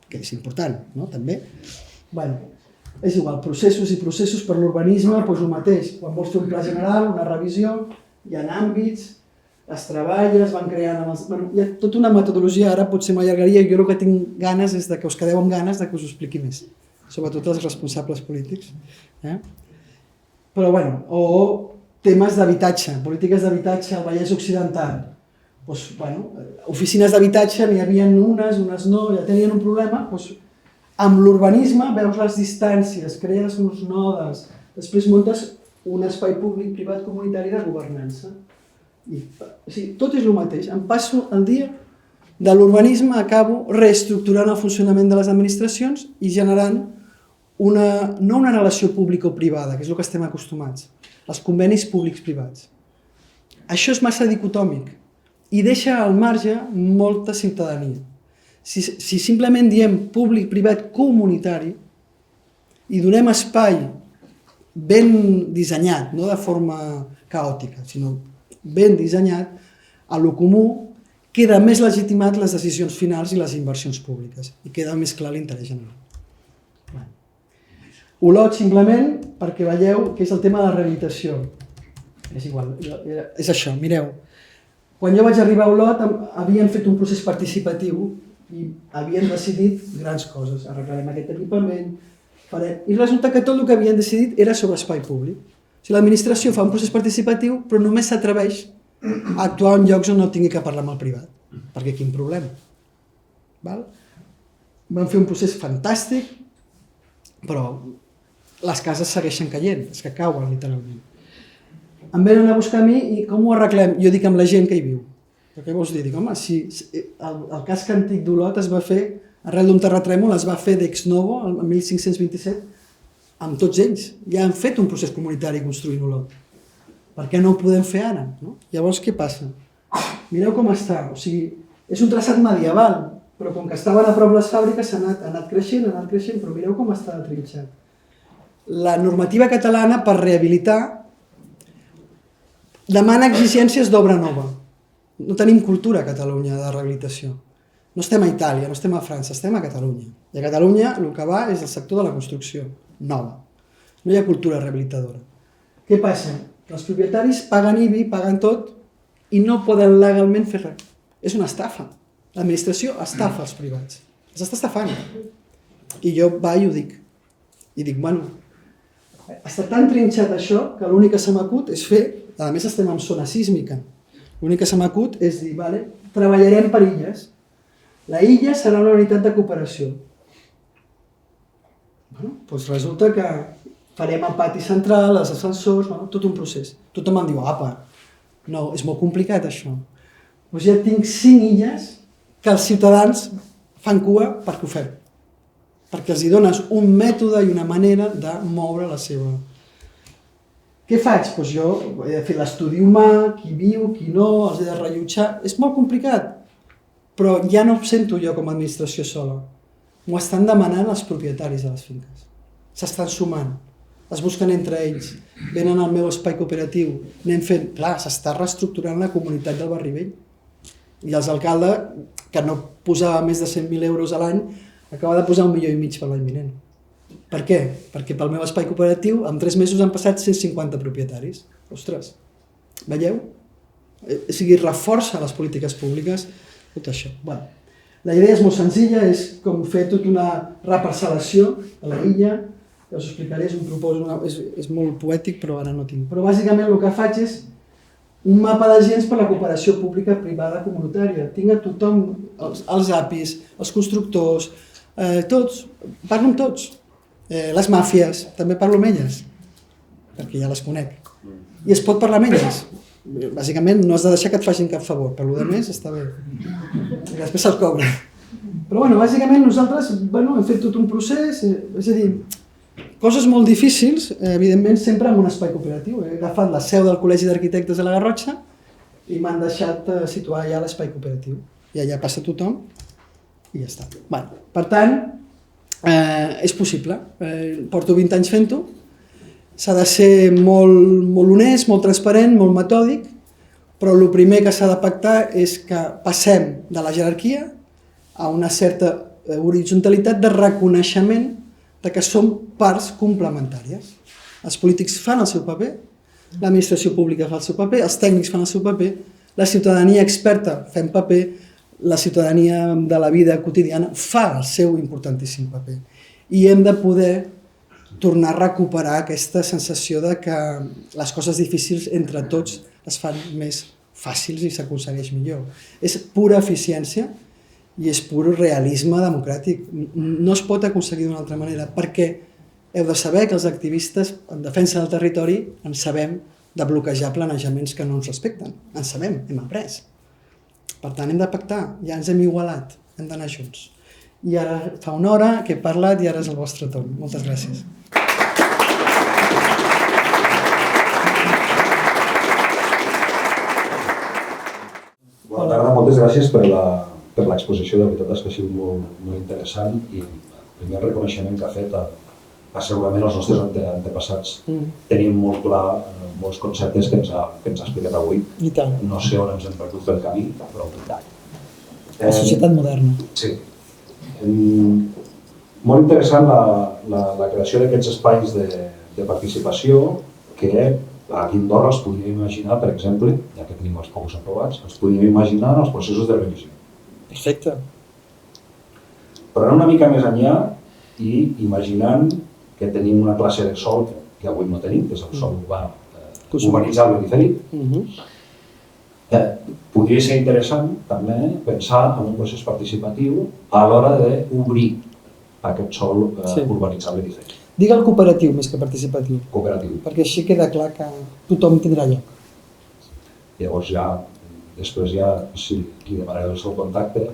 S2: que és important, no? També. És igual, processos i processos per l'urbanisme, doncs el mateix. Quan vols fer un pla general, una revisió, hi ha àmbits, es treballa, es van creant... Hi ha tota una metodologia, ara potser m'allargaria, i jo el que tinc ganes és que us quedeu amb ganes que us ho expliqui més, sobretot els responsables polítics. Però bueno, o temes d'habitatge, polítiques d'habitatge al Vallès Occidental. Oficines d'habitatge n'hi havia unes no, ja tenien un problema. Amb l'urbanisme veus les distàncies, crees uns nodes, després muntes un espai públic, privat, comunitari de governança. O sigui, tot és el mateix. Em passo el dia de l'urbanisme, acabo reestructurant el funcionament de les administracions i generant no una relació pública o privada, que és el que estem acostumats, els convenis públics-privats. Això és massa dicotòmic i deixa al marge molta ciutadania. Si simplement diem públic-privat comunitari i donem espai ben dissenyat, no de forma caòtica, sinó ben dissenyat, a lo comú queda més legitimat les decisions finals i les inversions públiques i queda més clar l'interès general. Olot, simplement, perquè veieu que és el tema de la rehabilitació. És igual, és això, mireu. Quan jo vaig arribar a Olot havien fet un procés participatiu i havien decidit grans coses. Arreglarem aquest equipament, farem... I resulta que tot el que havien decidit era sobre espai públic. O sigui, l'administració fa un procés participatiu però només s'atreveix a actuar en llocs on no tingui que parlar amb el privat. Perquè quin problema? Val? Van fer un procés fantàstic, però les cases segueixen caient, és que cauen literalment. Em venen a buscar a mi i com ho arreglem? Jo dic amb la gent que hi viu. Però què vols dir? Dic, home, si el casc antic d'Olot es va fer, arrel d'un terratrèmol, es va fer d'ex novo, el 1527, amb tots ells. Ja han fet un procés comunitari construint Olot. Per què no ho podem fer ara? No? Llavors, què passa? Mireu com està. O sigui, és un traçat medieval, però com que estaven a prop les fàbriques ha anat creixent, però mireu com està trinxat. La normativa catalana per rehabilitar demana exigències d'obra nova. No tenim cultura a Catalunya de rehabilitació. No estem a Itàlia, no estem a França, estem a Catalunya. I a Catalunya el que va és el sector de la construcció, nova. No hi ha cultura rehabilitadora. Què passa? Els propietaris paguen IBI, paguen tot i no poden legalment fer res. És una estafa. L'administració estafa els privats. Els està estafant. I jo i ho dic. I dic, bueno, està tan trinxat això que l'únic que se m'acut és fer, a més estem en zona sísmica, l'únic que se m'acut és dir, vale, treballarem per illes. La illa serà una unitat de cooperació. Bueno, doncs resulta que farem el pati central, els ascensors, bueno, tot un procés. Tothom em diu, apa, no, és molt complicat això. Doncs ja tinc 5 illes que els ciutadans fan cua perquè ho fem. Perquè els hi dones un mètode i una manera de moure la seva... Què faig? Doncs jo he de fer l'estudi humà, qui viu, qui no, els he de rellotjar... És molt complicat, però ja no em sento jo com a administració sola. M'ho estan demanant els propietaris de les finques. S'estan sumant, es busquen entre ells, venen al meu espai cooperatiu, anem fent... Clar, s'està reestructurant la comunitat del Barri Vell. I els alcaldes, que no posava més de 100.000 euros a l'any, acaba de posar 1,5 milions per l'any vinent. Per què? Perquè pel meu espai cooperatiu en 3 mesos han passat 150 propietaris. Ostres, veieu? O sigui, reforça les polítiques públiques, tot això. Bueno, la idea és molt senzilla, és com fer tota una reparcel·lació a la illa, ja us explicaré, és molt poètic, però ara no tinc. Però bàsicament el que faig és un mapa d'agents per la cooperació pública, privada, comunitària. Tinc a tothom, els APIs, els constructors, tots, parlo amb tots. Les màfies, també parlo amb elles, perquè ja les conec. I es pot parlar amb elles. Bàsicament no has de deixar que et facin cap favor, per lo de més està bé. I després se'ls cobra. Però bueno, bàsicament nosaltres hem fet tot un procés, és a dir, coses molt difícils, evidentment sempre en un espai cooperatiu. He agafat la seu del Col·legi d'Arquitectes de la Garrotxa i m'han deixat situar allà l'espai cooperatiu. I allà passa tothom i ja està. Per tant, és possible. Porto 20 anys fent-ho. S'ha de ser molt honest, molt transparent, molt metòdic, però el primer que s'ha de pactar és que passem de la jerarquia a una certa horitzontalitat de reconeixement de que som parts complementàries. Els polítics fan el seu paper, l'administració pública fa el seu paper, els tècnics fan el seu paper, la ciutadania experta fem paper, la ciutadania de la vida quotidiana fa el seu importantíssim paper. I hem de poder tornar a recuperar aquesta sensació de que les coses difícils entre tots es fan més fàcils i s'aconsegueix millor. És pura eficiència i és pur realisme democràtic. No es pot aconseguir d'una altra manera, perquè heu de saber que els activistes en defensa del territori en sabem de bloquejar planejaments que no ens respecten. En sabem, hem après. Per tant, hem de pactar, ja ens hem igualat, hem d'anar junts. I ara fa una hora que he parlat i ara és el vostre torn. Moltes gràcies.
S3: Bona tarda, moltes gràcies per l'exposició, de veritat és que ha sigut molt interessant i el primer reconeixement que ha fet segurament els nostres antepassats tenien molt clar molts conceptes que ens ha explicat avui.
S2: I tant.
S3: No sé on ens hem perdut pel camí, però...
S2: La societat moderna.
S3: Sí. Molt interessant la creació d'aquests espais de participació que aquí a Andorra els podríem imaginar, per exemple, ja que tenim els focus aprovats, els podríem imaginar en els processos de revisió.
S2: Perfecte.
S3: Però anar una mica més enllà i imaginant que tenim una classe de sòl que avui no tenim, que és el sòl urbanitzable diferit, podria ser interessant també pensar en un procés participatiu a l'hora d'obrir aquest sòl urbanitzable diferit.
S2: Digue el cooperatiu més que participatiu.
S3: Cooperatiu.
S2: Perquè així queda clar que tothom tindrà lloc.
S3: Llavors després sí, li demanaré el seu contacte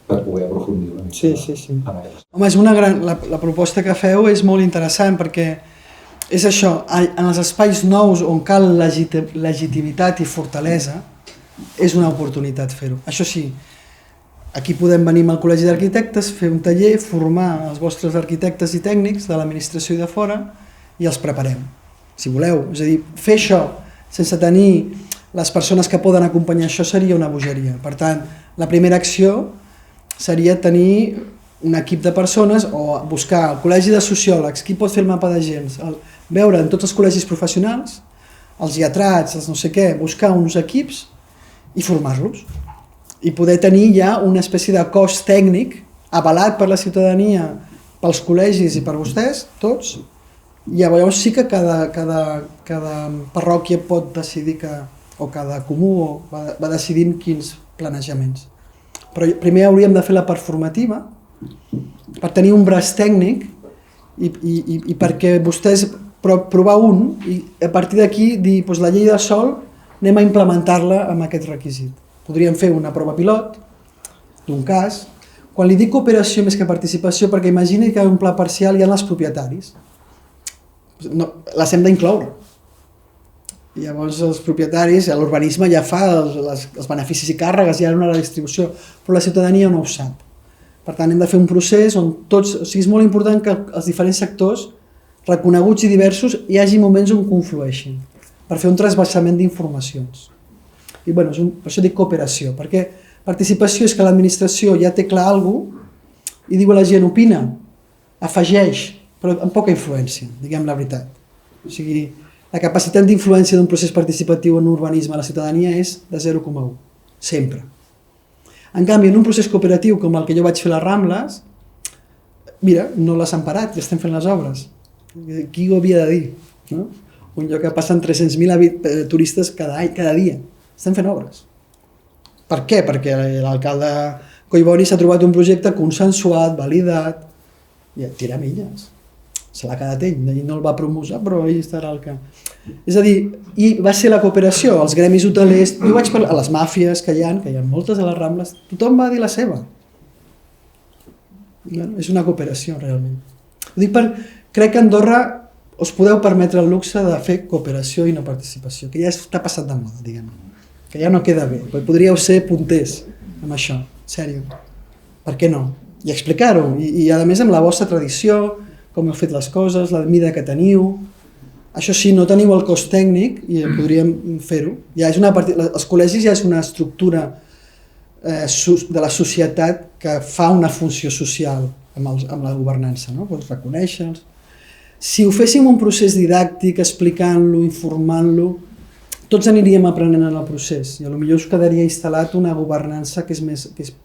S3: per poder aprofundir una mica.
S2: Sí. Home, la proposta que feu és molt interessant perquè és això, en els espais nous on cal legitimitat i fortalesa, és una oportunitat fer-ho. Això sí, aquí podem venir al Col·legi d'Arquitectes, fer un taller, formar els vostres arquitectes i tècnics de l'administració i de fora i els preparem, si voleu. És a dir, fer això sense tenir les persones que poden acompanyar això seria una bogeria. Per tant, la primera acció seria tenir un equip de persones o buscar el Col·legi de Sociòlegs, qui pot fer el mapa d'agents, veure en tots els col·legis professionals, els lletrats, els no sé què, buscar uns equips i formar-los. I poder tenir ja una espècie de cos tècnic avalat per la ciutadania, pels col·legis i per vostès, tots, i llavors sí que cada parròquia pot decidir o cada comú va decidint quins planejaments. Però primer hauríem de fer la part formativa per tenir un braç tècnic i perquè vostès provar un i a partir d'aquí dir la llei de sòl anem a implementar-la amb aquest requisit. Podríem fer una prova pilot d'un cas. Quan li dic cooperació més que participació, perquè imagini que en un pla parcial hi ha els propietaris. Les hem d'incloure. I llavors els propietaris, l'urbanisme ja fa els beneficis i càrregues, ja hi ha una redistribució, però la ciutadania no ho sap. Per tant, hem de fer un procés on tots... O sigui, és molt important que els diferents sectors, reconeguts i diversos, hi hagi moments on conflueixin, per fer un trasbassament d'informacions. I per això dic cooperació, perquè participació és que l'administració ja té clar alguna cosa i diu a la gent, opina, afegeix, però amb poca influència, diguem la veritat. O sigui, la capacitat d'influència d'un procés participatiu en urbanisme a la ciutadania és de 0,1, sempre. En canvi, en un procés cooperatiu com el que jo vaig fer a les Rambles, mira, no les han parat, ja estem fent les obres. Qui ho havia de dir? No? Un lloc que passen 300.000 turistes cada dia. Estem fent obres. Per què? Perquè l'alcalde Collboni s'ha trobat un projecte consensuat, validat, i tira milles. Se l'ha quedat ell, i no el va promoure, però ell estarà el que... És a dir, i va ser la cooperació, els gremis hotelers, jo vaig parlar a les màfies que hi ha moltes a les Rambles, tothom va dir la seva. És una cooperació, realment. Ho dic crec que a Andorra us podeu permetre el luxe de fer cooperació i no participació, que ja està passat de moda, diguem-ne. Que ja no queda bé, podríeu ser punters amb això, en sèrio. Per què no? I explicar-ho, i a més amb la vostra tradició, com heu fet les coses, la mida que teniu. Això sí, no teniu el cos tècnic i podríem fer-ho. Els col·legis ja és una estructura de la societat que fa una funció social amb la governança, no? Reconèixer-los. Si ho féssim un procés didàctic, explicant-lo, informant-lo, tots aniríem aprenent en el procés i potser us quedaria instal·lat una governança que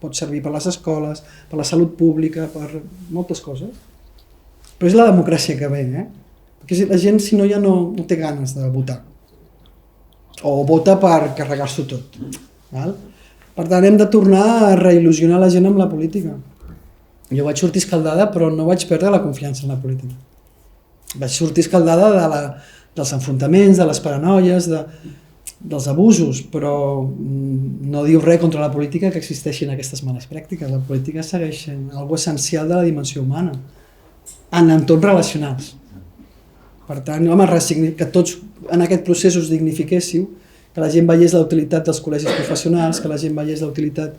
S2: pot servir per les escoles, per la salut pública, per moltes coses. Però és la democràcia que ve, perquè la gent, si no, ja no té ganes de votar. O vota per carregar-s'ho tot. Per tant, hem de tornar a reil·lusionar la gent amb la política. Jo vaig sortir escaldada, però no vaig perdre la confiança en la política. Vaig sortir escaldada dels enfrontaments, de les paranoies, dels abusos, però no diu res contra la política que existeixin aquestes males pràctiques. La política segueix sent algo essencial de la dimensió humana, en entorns relacionals. Per tant, home, que tots en aquest procés us dignifiquéssiu, que la gent veiés la utilitat dels col·legis professionals, que la gent veiés la utilitat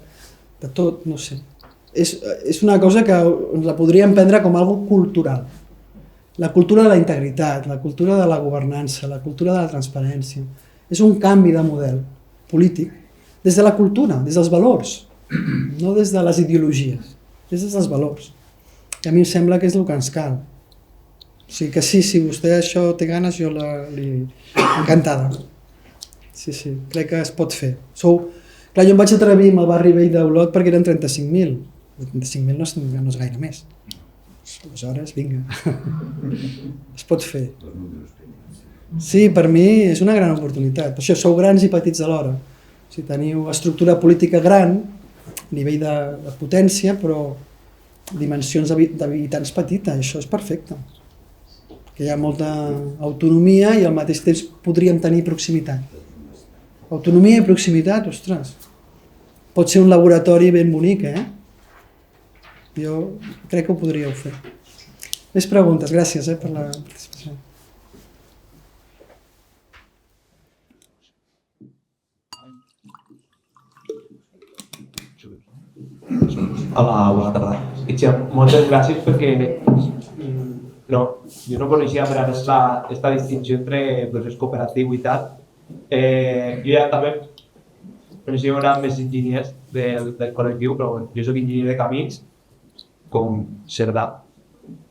S2: de tot, no sé. És una cosa que ens la podríem prendre com algo cultural. La cultura de la integritat, la cultura de la governança, la cultura de la transparència. És un canvi de model polític des de la cultura, des dels valors, no des de les ideologies, des dels valors. I a mi em sembla que és el que ens cal. O sigui que sí, si vostè això té ganes, jo encantada. Sí, crec que es pot fer. Clar, jo em vaig atrevir amb el barri vell d'Olot perquè eren 35.000. 35.000 no és gaire més. Aleshores, vinga. Es pot fer. Sí, per mi és una gran oportunitat. Per això sou grans i petits alhora. O sigui, teniu estructura política gran, a nivell de potència, però dimensions d'habitants petita, això és perfecte. Perquè hi ha molta autonomia i al mateix temps podríem tenir proximitat. Autonomia i proximitat, ostres. Pot ser un laboratori ben bonic, Jo crec que ho podríeu fer. Més preguntes, gràcies per la participació.
S4: Hola, bona tarda. Itxa, moltes gràcies perquè jo no coneixia per ara esta distinció entre procés cooperatiu i tal. Jo ja també coneixia una més enginyers del col·lectiu, però jo soc enginyer de camins, com Cerdà,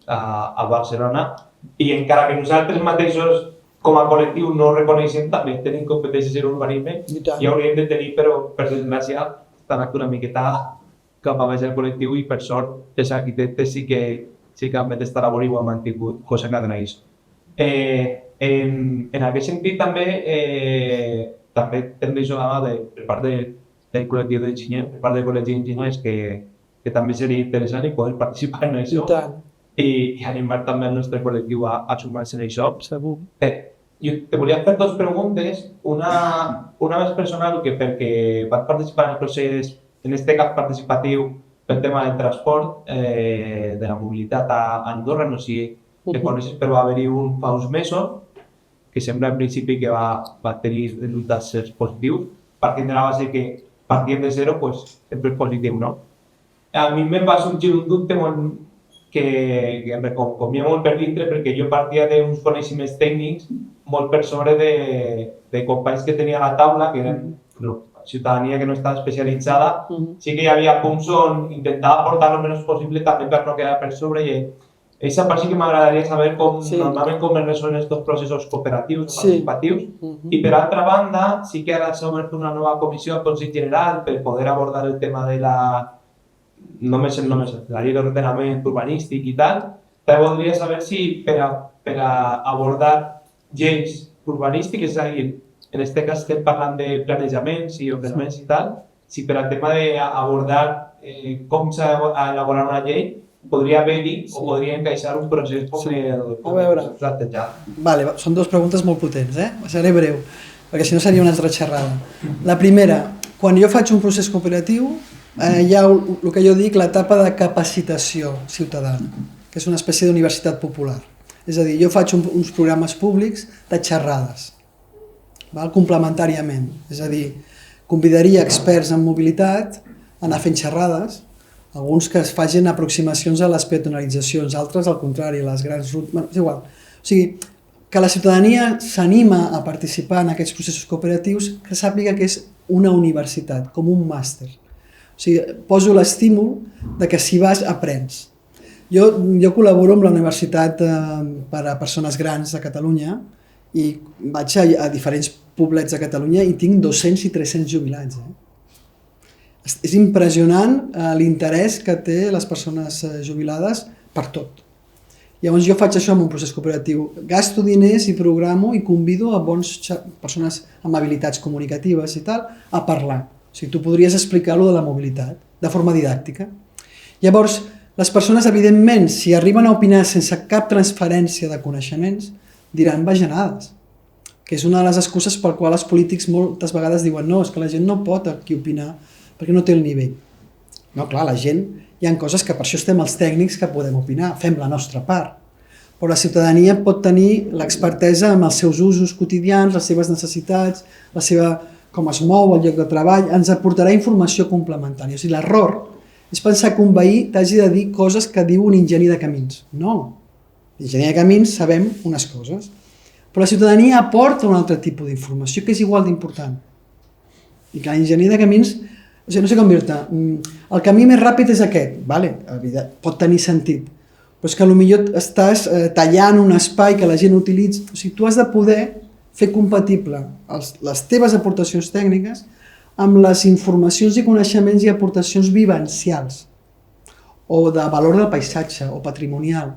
S4: a Barcelona, i encara que nosaltres mateixos com a col·lectiu no reconeixem, també tenim competències en urbanisme i hauríem de tenir, però per desgràcia està anat una miqueta cap a baix del col·lectiu i per sort els arquitectes sí que han fet esta labor i ho han mantingut, cosa que agraeix. En aquest sentit també hem d'això per part del col·lectiu d'enginyers, per part del col·lectiu d'enginyers que també seria interessant i poder participar en això i animar també el nostre col·lectiu a sumar-se en això.
S2: Segur.
S4: Jo te volia fer dues preguntes, una més personal que perquè vaig participar en el procés, en este cas participatiu, pel tema del transport, de la mobilitat a Andorra, no sé si te coneixes, però va haver-hi un fa uns mesos, que sembla en principi que va tenir resultats positius, partint de la base que partint de zero, pues, sempre és positiu, no? A mi em va sorgir un dubte que em comia molt per dintre perquè jo partia d'uns coneixements tècnics molt per sobre de companys que tenia a la taula, que eren ciutadania que no estava especialitzada. Sí que hi havia punts on intentava aportar el menys possible també per no quedar per sobre i aquesta part sí que m'agradaria saber normalment com es resolen aquests processos cooperatius o participatius. I per altra banda, sí que ara s'ha obert una nova comissió al Consell General per poder abordar el tema de la llei d'ordenament urbanístic i tal. També voldria saber si per a abordar lleis urbanístiques, és a dir, en aquest cas estem parlant de planejaments i ordenaments i tal, si per al tema d'abordar com s'ha d'elaborar una llei, podria haver-hi o podria encaixar un procés com el plantejat.
S2: Vale, són dues preguntes molt potents, seré breu, perquè si no seria una altra xerrada. La primera, quan jo faig un procés cooperatiu, hi ha el que jo dic l'etapa de capacitació ciutadana, que és una espècie d'universitat popular. És a dir, jo faig uns programes públics de xerrades, complementàriament. És a dir, convidaria experts en mobilitat a anar fent xerrades, alguns que es facin aproximacions a les peatonalitzacions, altres al contrari, les grans rutes, és igual. O sigui, que la ciutadania s'anima a participar en aquests processos cooperatius, que sàpiga que és una universitat, com un màster. O sigui, poso l'estímul de que si vas aprens. Jo col·laboro amb la Universitat per a Persones Grans de Catalunya i vaig a diferents poblets de Catalunya i tinc 200 i 300 jubilats. És impressionant l'interès que té les persones jubilades per tot. Llavors jo faig això amb un procés cooperatiu. Gasto diners i programo i convido a bones persones amb habilitats comunicatives i tal a parlar. O sigui, tu podries explicar-lo de la mobilitat de forma didàctica. Llavors, Les persones, evidentment, si arriben a opinar sense cap transferència de coneixements, diran bajanades, que és una de les excuses per qual els polítics moltes vegades diuen no, és que la gent no pot aquí opinar perquè no té el nivell. No, clar, la gent, hi ha coses que per això estem els tècnics que podem opinar, fem la nostra part. Però la ciutadania pot tenir l'expertesa amb els seus usos quotidians, les seves necessitats, la seva, com es mou el lloc de treball, ens aportarà informació complementària. O sigui, l'error és pensar que un veí t'hagi de dir coses que diu un enginyer de camins. No. L'enginyer de camins sabem unes coses, però la ciutadania aporta un altre tipus d'informació que és igual d'important. I que l'enginyer de camins, o sigui, no sé com dir-te, el camí més ràpid és aquest, vale? Pot tenir sentit, però és que potser estàs tallant un espai que la gent utilitza, o sigui, tu has de poder fer compatible les teves aportacions tècniques amb les informacions i coneixements i aportacions vivencials o de valor del paisatge o patrimonial.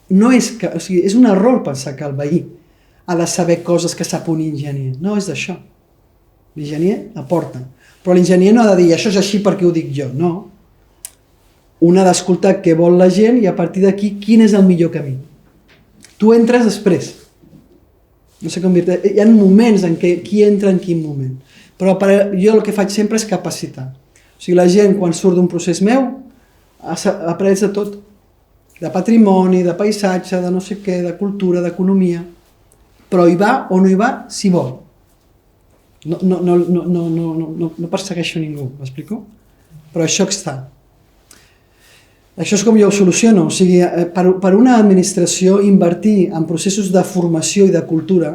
S2: No és que, o sigui, és un error pensar que el veí ha de saber coses que sap un enginyer. No és d'això. L'enginyer aporta. Però l'enginyer no ha de dir això és així perquè ho dic jo. No. Un ha d'escoltar què vol la gent i a partir d'aquí quin és el millor camí. Tu entres després. No sé com dir-te. Hi ha moments en què qui entra en quin moment. Però jo el que faig sempre és capacitar. O sigui, la gent quan surt d'un procés meu ha après de tot. De patrimoni, de paisatge, de no sé què, de cultura, d'economia. Però hi va o no hi va si vol. No persegueixo ningú, m'explico? Però això està. Això és com jo ho soluciono. O sigui, per una administració invertir en processos de formació i de cultura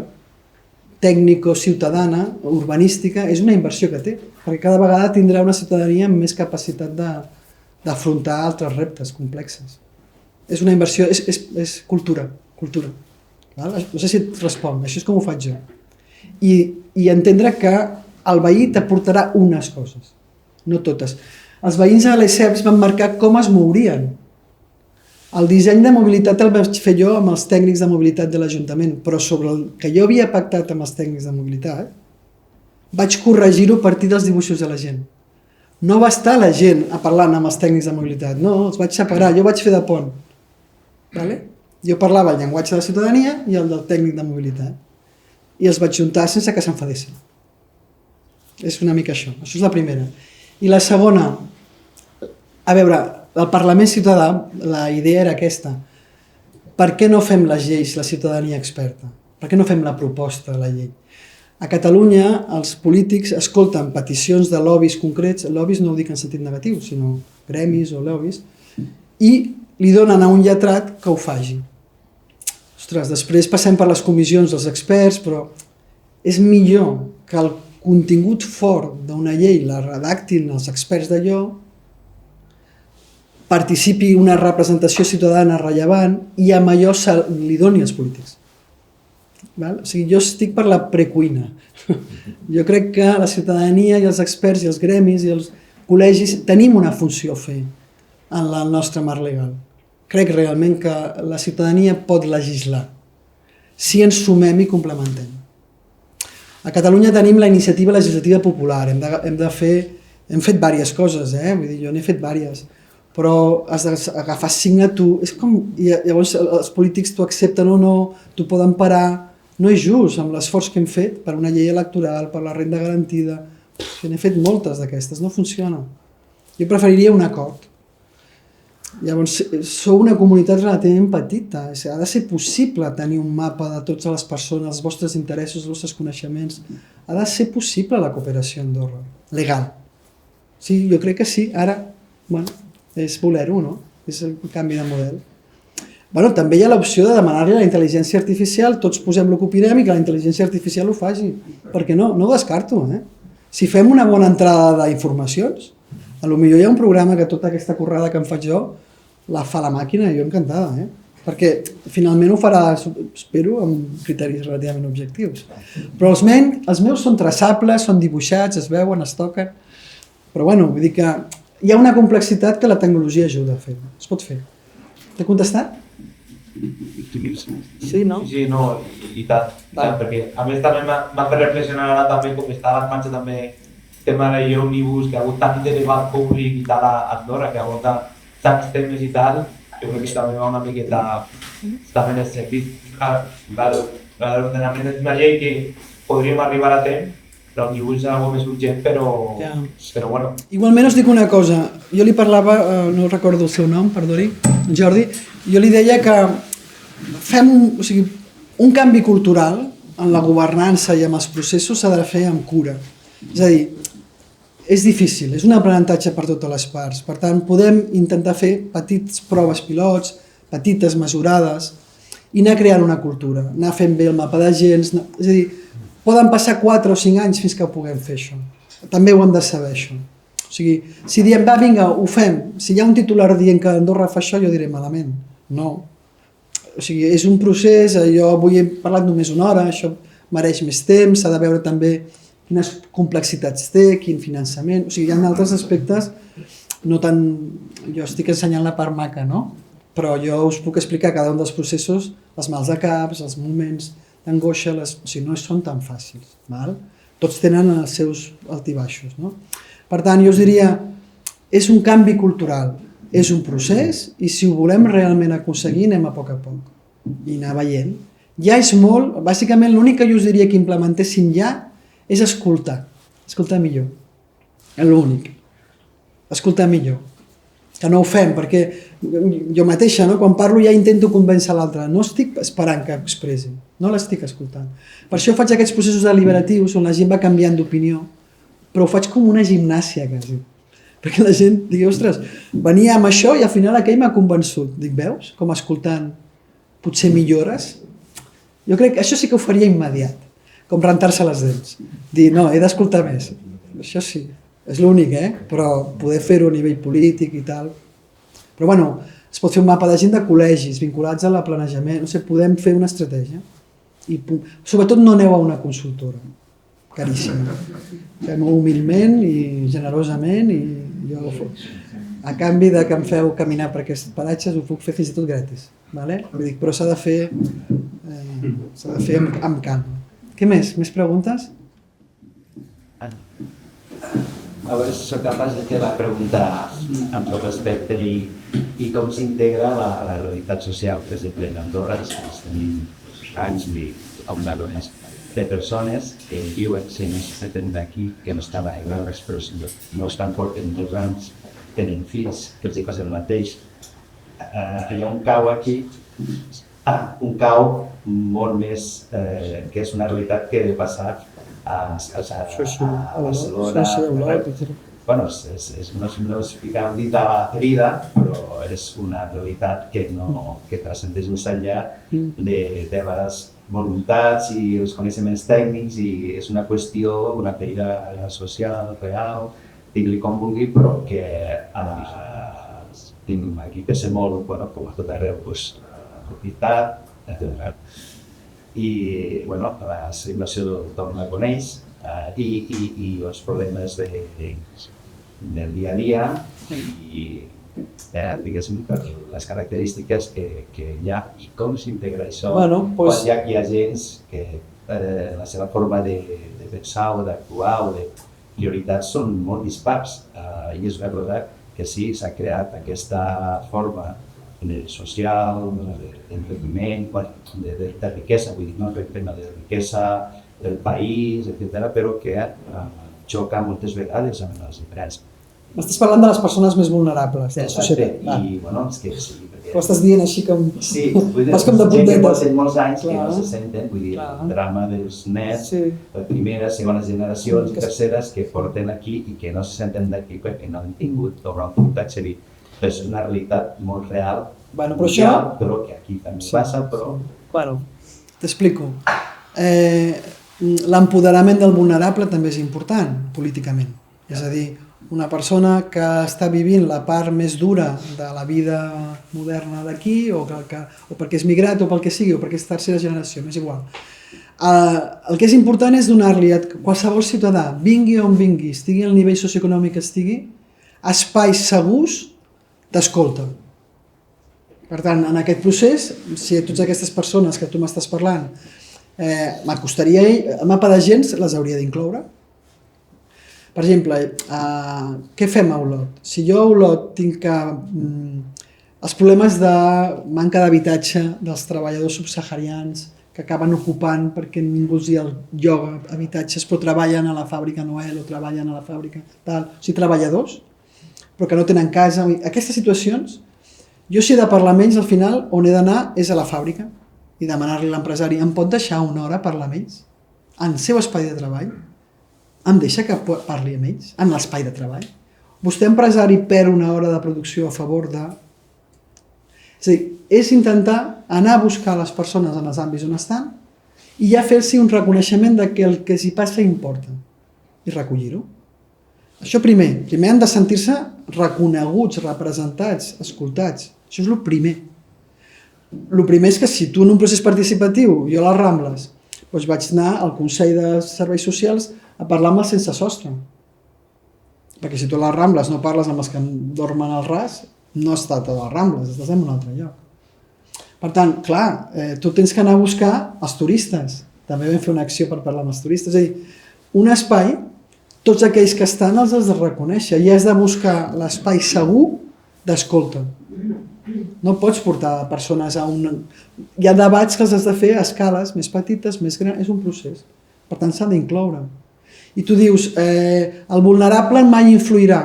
S2: tècnico-ciutadana, urbanística, és una inversió que té, perquè cada vegada tindrà una ciutadania amb més capacitat d'afrontar altres reptes complexes. És una inversió, és cultura. No sé si et responc, això és com ho faig jo. I entendre que el veí t'aportarà unes coses, no totes. Els veïns a les CEPs van marcar com es mourien. El disseny de mobilitat el vaig fer jo amb els tècnics de mobilitat de l'Ajuntament, però sobre el que jo havia pactat amb els tècnics de mobilitat, vaig corregir-ho a partir dels dibuixos de la gent. No va estar la gent parlant amb els tècnics de mobilitat, no, els vaig separar, jo vaig fer de pont. Vale? Jo parlava el llenguatge de la ciutadania i el del tècnic de mobilitat. I els vaig juntar sense que s'enfadessin. És una mica això és la primera. I la segona, a veure, el Parlament Ciutadà, la idea era aquesta. Per què no fem les lleis la ciutadania experta? Per què no fem la proposta de la llei? A Catalunya els polítics escolten peticions de lobbies concrets, lobbies no ho dic en sentit negatiu, sinó gremis o lobbies, i li donen a un lletrat que ho faci. Ostres, després passem per les comissions dels experts, però és millor que el contingut fort d'una llei la redactin els experts d'allò, participi una representació ciutadana rellevant i amb allò li doni als polítics. O sigui, jo estic per la precuina. Jo crec que la ciutadania i els experts i els gremis i els col·legis tenim una funció a fer en el nostre marc legal. Crec realment que la ciutadania pot legislar si ens sumem i complementem. A Catalunya tenim la iniciativa legislativa popular. Hem fet diverses coses, vull dir, jo n'he fet diverses. Però has d'agafar és com, llavors els polítics t'ho accepten o no, t'ho poden parar, no és just amb l'esforç que hem fet per una llei electoral, per la renda garantida, n'he fet moltes d'aquestes, no funciona. Jo preferiria un acord. Llavors, sou una comunitat relativament petita, ha de ser possible tenir un mapa de totes les persones, els vostres interessos, els vostres coneixements, ha de ser possible la cooperació a Andorra, legal. Sí, jo crec que sí, ara, és voler-ho, no? És el canvi de model. També hi ha l'opció de demanar-li a la intel·ligència artificial, tots posem el que opinem i que la intel·ligència artificial ho faci. Per què no? No ho descarto, Si fem una bona entrada d'informacions, potser hi ha un programa que tota aquesta currada que em faig jo la fa la màquina i jo encantada, perquè finalment ho farà, espero, amb criteris relativament objectius. Però els meus són traçables, són dibuixats, es veuen, es toquen, però vull dir que hi ha una complexitat que la tecnologia ajuda a fer. Es pot fer. T'he contestat? Sí, no?
S4: Sí, no, i tant, perquè a més també m'ha fet reflexionar ara també com està a marxa també el tema de l'òmnibus, que ha hagut tant de debat públic i tal a Andorra, que ha hagut tants temes i tal, jo crec que també va una miqueta també en el sentit. L'ordenament és una llei que podríem arribar a temps, però ningú és una més urgent, però bueno.
S2: Igualment us dic una cosa, jo li parlava, no recordo el seu nom, perdoni, Jordi, jo li deia que fem un canvi cultural en la governança i en els processos s'ha de fer amb cura. És a dir, és difícil, és un aprenentatge per totes les parts. Per tant, podem intentar fer petites proves pilots, petites, mesurades, i anar creant una cultura, anar fent bé el mapa d'agents. És a dir, poden passar 4 o 5 anys fins que puguem fer això. També ho hem de saber, això. O sigui, si diem, va, vinga, ho fem. Si hi ha un titular dient que Andorra fa això, jo diré malament. No. O sigui, és un procés, jo avui he parlat només una hora, això mereix més temps, s'ha de veure també quines complexitats té, quin finançament, o sigui, hi ha altres aspectes, no tant, jo estic ensenyant la part maca, no? Però jo us puc explicar cada un dels processos, els mals de caps, els moments d'angoixa, o sigui, no són tan fàcils, val? Tots tenen els seus altibaixos, no? Per tant, jo us diria, és un canvi cultural, és un procés, i si ho volem realment aconseguir, anem a poc i anar veient. Ja és molt, bàsicament l'únic que jo us diria que implementéssim ja és escoltar millor, és l'únic, escoltar millor, que no ho fem, perquè jo mateixa, no? Quan parlo ja intento convèncer l'altre, no estic esperant que expressi, no l'estic escoltant. Per això faig aquests processos deliberatius on la gent va canviant d'opinió, però ho faig com una gimnàsia quasi, perquè la gent digui, ostres, venia amb això i al final aquell m'ha convençut. Dic, veus? Com escoltant, potser millores. Jo crec que això sí que ho faria immediat, com rentar-se les dents. Dir, no, he d'escoltar més. Això sí, és l'únic, però poder fer-ho a nivell polític i tal. Però bueno, es pot fer un mapa de gent de col·legis vinculats a la planejament, no sé, podem fer una estratègia. I sobretot no aneu a una consultora, caríssima. Fem-ho humilment i generosament i jo, a canvi de que em feu caminar per aquests paratges, ho puc fer fins i tot gratis. Vale? Però s'ha de fer amb calma. Què més? Més preguntes?
S5: A veure si soc capaç de fer la pregunta amb tot respecte i com s'integra la realitat social. Per exemple, en Andorra tenim anys i augments de persones que viuen sense tenir aquí, que no estan aigües, però no estan portant 2 anys, tenen fills, que els passa el mateix. Hi ha un cau aquí, un cau molt més, que és una realitat que he passat a Barcelona. Bueno, no és ficar un dit a la ferida, però és una realitat que transcendeix més enllà de les voluntats i els coneixements tècnics, i és una qüestió, una ferida social, real, digui com vulgui, però que tinc aquí que ser molt, com a tot arreu, propietat, etc. I la situació tothom la coneix, i els problemes del dia a dia i diguéssim les característiques que hi ha i com s'integra això quan hi ha gent que la seva forma de pensar o d'actuar o de prioritats són molt dispars, i és veritat que sí, s'ha creat aquesta forma social, d'enriquiment, de riquesa, vull dir, no el tema de riquesa del país, etc., però que xoca moltes vegades amb les diferents.
S2: M'estàs parlant de les persones més vulnerables de la societat.
S5: I, és que sí.
S2: Ho estàs dient així com...
S5: Sí, vull dir,
S2: gent
S5: que porten molts anys que no se senten, vull dir, el drama dels nets, de primeres, segones generacions i terceres que porten aquí i que no se senten d'aquí perquè no han tingut l'oportunitat d'accedir. És una realitat molt real, però que aquí també passa, però...
S2: T'explico. L'empoderament del vulnerable també és important políticament. És a dir, una persona que està vivint la part més dura de la vida moderna d'aquí, o perquè és migrat, o pel que sigui, o perquè és tercera generació, m'és igual. El que és important és donar-li a qualsevol ciutadà, vingui on vingui, estigui al nivell socioeconòmic que estigui, espais segurs d'escolta. Per tant, en aquest procés, si totes aquestes persones que tu m'estàs parlant, m'acostaria, el mapa d'agents les hauria d'incloure. Per exemple, què fem a Olot? Si jo a Olot tinc que... els problemes de manca d'habitatge dels treballadors subsaharians que acaben ocupant perquè ningú els lloga habitatges però treballen a la fàbrica Noel o treballen a la fàbrica tal, o sigui, treballadors, però que no tenen casa. Aquestes situacions, jo si he de parlar amb ells, al final on he d'anar és a la fàbrica i demanar-li a l'empresari, em pot deixar una hora parlar amb ells? En el seu espai de treball? Em deixa que parli amb ells? En l'espai de treball? Vostè, empresari, perd una hora de producció a favor de... És a dir, és intentar anar a buscar les persones en els àmbits on estan i ja fer-los un reconeixement de que el que s'hi passa importa i recollir-ho. Això primer han de sentir-se reconeguts, representats, escoltats. Això és el primer. El primer és que si tu en un procés participatiu, jo a les Rambles, doncs vaig anar al Consell de Serveis Socials a parlar amb els sense sostre. Perquè si tu a les Rambles no parles amb els que dormen al ras, no has estat a les Rambles, estàs en un altre lloc. Per tant, clar, tu tens que anar a buscar els turistes. També vam fer una acció per parlar amb els turistes. És a dir, un espai, tots aquells que estan els has de reconèixer i has de buscar l'espai segur d'escolta. No pots portar persones a un... Hi ha debats que els has de fer a escales més petites, més grans, és un procés. Per tant, s'ha d'incloure. I tu dius, el vulnerable mai influirà.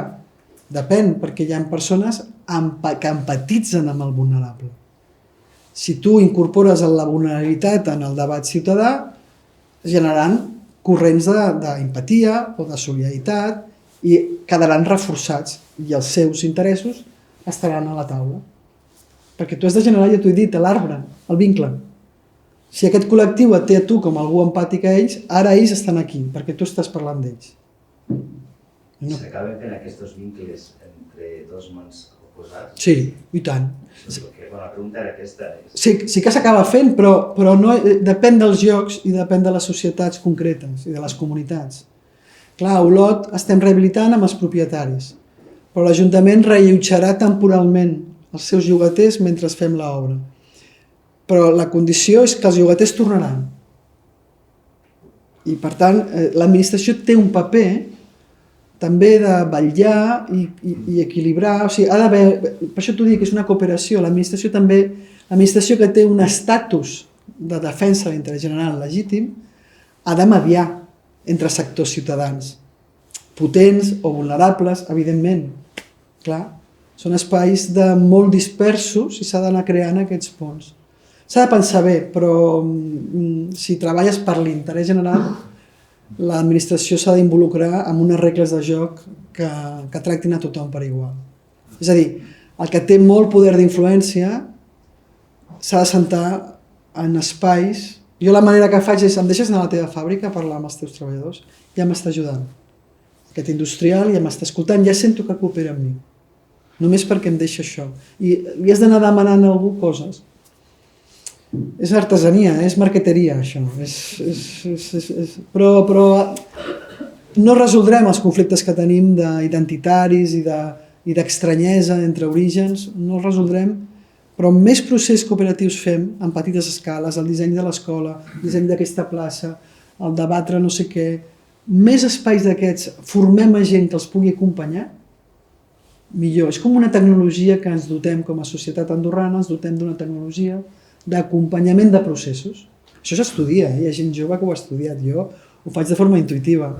S2: Depèn, perquè hi ha persones que empatitzen amb el vulnerable. Si tu incorpores la vulnerabilitat en el debat ciutadà, generaran corrents d'empatia o de solidaritat i quedaran reforçats i els seus interessos estaran a la taula. Perquè tu has de generar, ja t'ho he dit, l'arbre, el vincle. Si aquest col·lectiu et té a tu com algú empàtic a ells, ara ells estan aquí, perquè tu estàs parlant d'ells.
S5: No. S'acaben fent aquests vincles entre dos mons oposats?
S2: Sí, i tant.
S5: La pregunta era aquesta.
S2: Sí que s'acaba fent, però no, depèn dels llocs i depèn de les societats concretes i de les comunitats. Clar, a Olot estem rehabilitant amb els propietaris, però l'Ajuntament reallotjarà temporalment els seus llogaters mentre fem l'obra. Però la condició és que els llogaters tornaran. I per tant, l'administració té un paper també de vetllar i equilibrar, o sigui, ha d'haver, per això t'ho dic, és una cooperació, l'administració també, l'administració que té un estatus de defensa de l'interès general legítim, ha de mediar entre sectors ciutadans, potents o vulnerables, evidentment, clar, són espais molt dispersos i s'ha d'anar creant aquests ponts. S'ha de pensar bé, però si treballes per l'interès general, l'administració s'ha d'involucrar en unes regles de joc que tractin a tothom per igual. És a dir, el que té molt poder d'influència s'ha de sentar en espais... Jo la manera que faig és, em deixes anar a la teva fàbrica a parlar amb els teus treballadors, ja m'està ajudant. Aquest industrial ja m'està escoltant, ja sento que coopera amb mi. Només perquè em deixa això. I li has d'anar demanant a algú coses. És artesania, és marqueteria, això. Però no resoldrem els conflictes que tenim d'identitaris i d'estranyesa entre orígens, no els resoldrem, però més processos cooperatius fem en petites escales, el disseny de l'escola, el disseny d'aquesta plaça, el debatre no sé què, més espais d'aquests, formem a gent que els pugui acompanyar, millor. És com una tecnologia que ens dotem com a societat andorrana, ens dotem d'una tecnologia d'acompanyament de processos. Això s'estudia, hi ha gent jove que ho ha estudiat, jo ho faig de forma intuïtiva,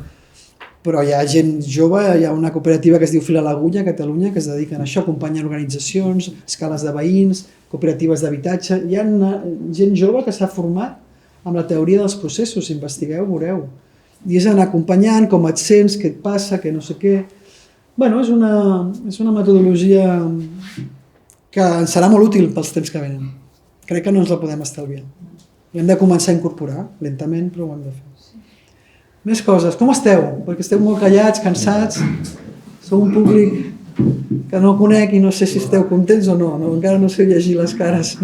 S2: però hi ha gent jove, hi ha una cooperativa que es diu Fil a l'Agulla a Catalunya que es dediquen a això, acompanyen organitzacions, escales de veïns, cooperatives d'habitatge, hi ha gent jove que s'ha format amb la teoria dels processos, si investigueu, veureu. I és anar acompanyant, com et sents, què et passa, què no sé què. Bueno, és una metodologia que ens serà molt útil pels temps que venen. Crec que no ens la podem estalviar. Hem de començar a incorporar, lentament, però ho hem de fer. Més coses. Com esteu? Perquè esteu molt callats, cansats. Sou un públic que no conec i no sé si esteu contents o no. Encara no sé llegir les cares.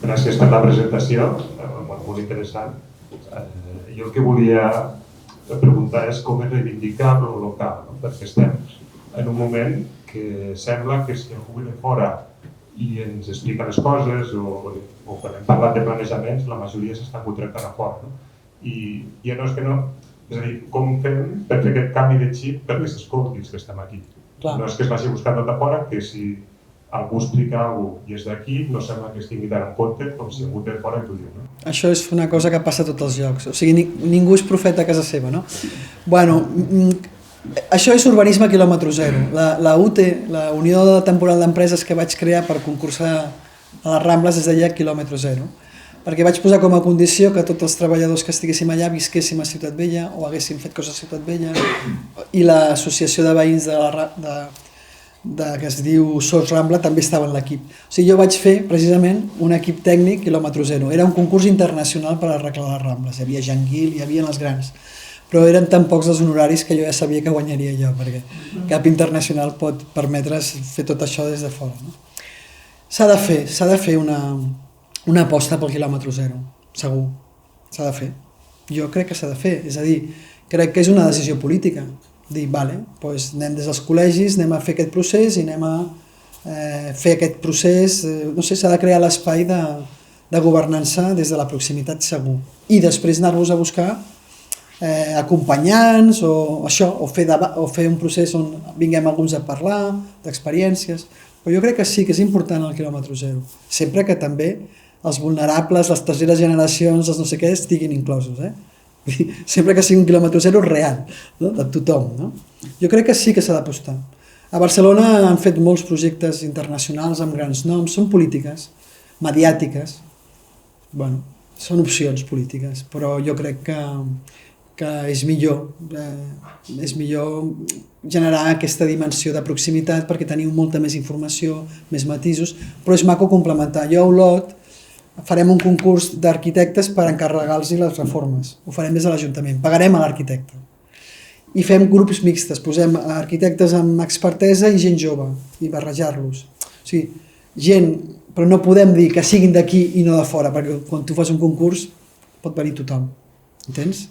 S6: Gràcies per la presentació, molt interessant. Jo el que volia preguntar és com es reivindica el local, perquè estem en un moment que sembla que si algú ve de fora i ens explica les coses, o quan hem parlat de planejaments, la majoria s'està contractant a fora. No? I ja no és que no... És a dir, com fem per fer aquest canvi de xip perquè s'escolti que estem aquí?
S2: Clar.
S6: No és que es vagi buscant tot a fora, que si algú explica alguna cosa i és d'aquí, no sembla que es tingui tant en compte com si algú té fora i t'ho diu. No?
S2: Això és una cosa que passa a tots els llocs, o sigui, ningú és profeta a casa seva, no? Bueno, això és urbanisme quilòmetre zero. La UTE, la Unió Temporal d'Empreses que vaig crear per concursar a les Rambles, es deia quilòmetre zero, perquè vaig posar com a condició que tots els treballadors que estiguéssim allà visquéssim a Ciutat Vella o haguéssim fet coses a Ciutat Vella, i l'associació de veïns que es diu Sos Rambla també estava en l'equip. O sigui, jo vaig fer precisament un equip tècnic quilòmetre zero. Era un concurs internacional per arreglar les Rambles. Hi havia Jean Guil, hi havia els grans. Però eren tan pocs els honoraris que jo ja sabia que guanyaria jo, perquè cap internacional pot permetre's fer tot això des de fora. No? S'ha de fer una aposta pel quilòmetre zero, segur. S'ha de fer. Jo crec que s'ha de fer. És a dir, crec que és una decisió política. Dir, vale, doncs anem des dels col·legis, anem a fer aquest procés i anem a fer aquest procés, no sé, s'ha de crear l'espai de governança des de la proximitat segur. I després anar-vos a buscar acompanyants o això, o fer un procés on vinguem alguns a parlar d'experiències. Però jo crec que sí que és important el quilòmetre zero, sempre que també els vulnerables, les terceres generacions, els no sé què, estiguin inclosos, sempre que sigui un quilòmetre zero real, no? De tothom. No? Jo crec que sí que s'ha d'apostar. A Barcelona han fet molts projectes internacionals amb grans noms, són polítiques, mediàtiques, bueno, són opcions polítiques, però jo crec que és millor generar aquesta dimensió de proximitat perquè teniu molta més informació, més matisos, però és maco complementar. Jo a Olot farem un concurs d'arquitectes per encarregar-los les reformes. Ho farem des de l'Ajuntament. Pagarem a l'arquitecte. I fem grups mixtes. Posem arquitectes amb expertesa i gent jove i barrejar-los. O sigui, gent, però no podem dir que siguin d'aquí i no de fora, perquè quan tu fas un concurs pot venir tothom. Entens?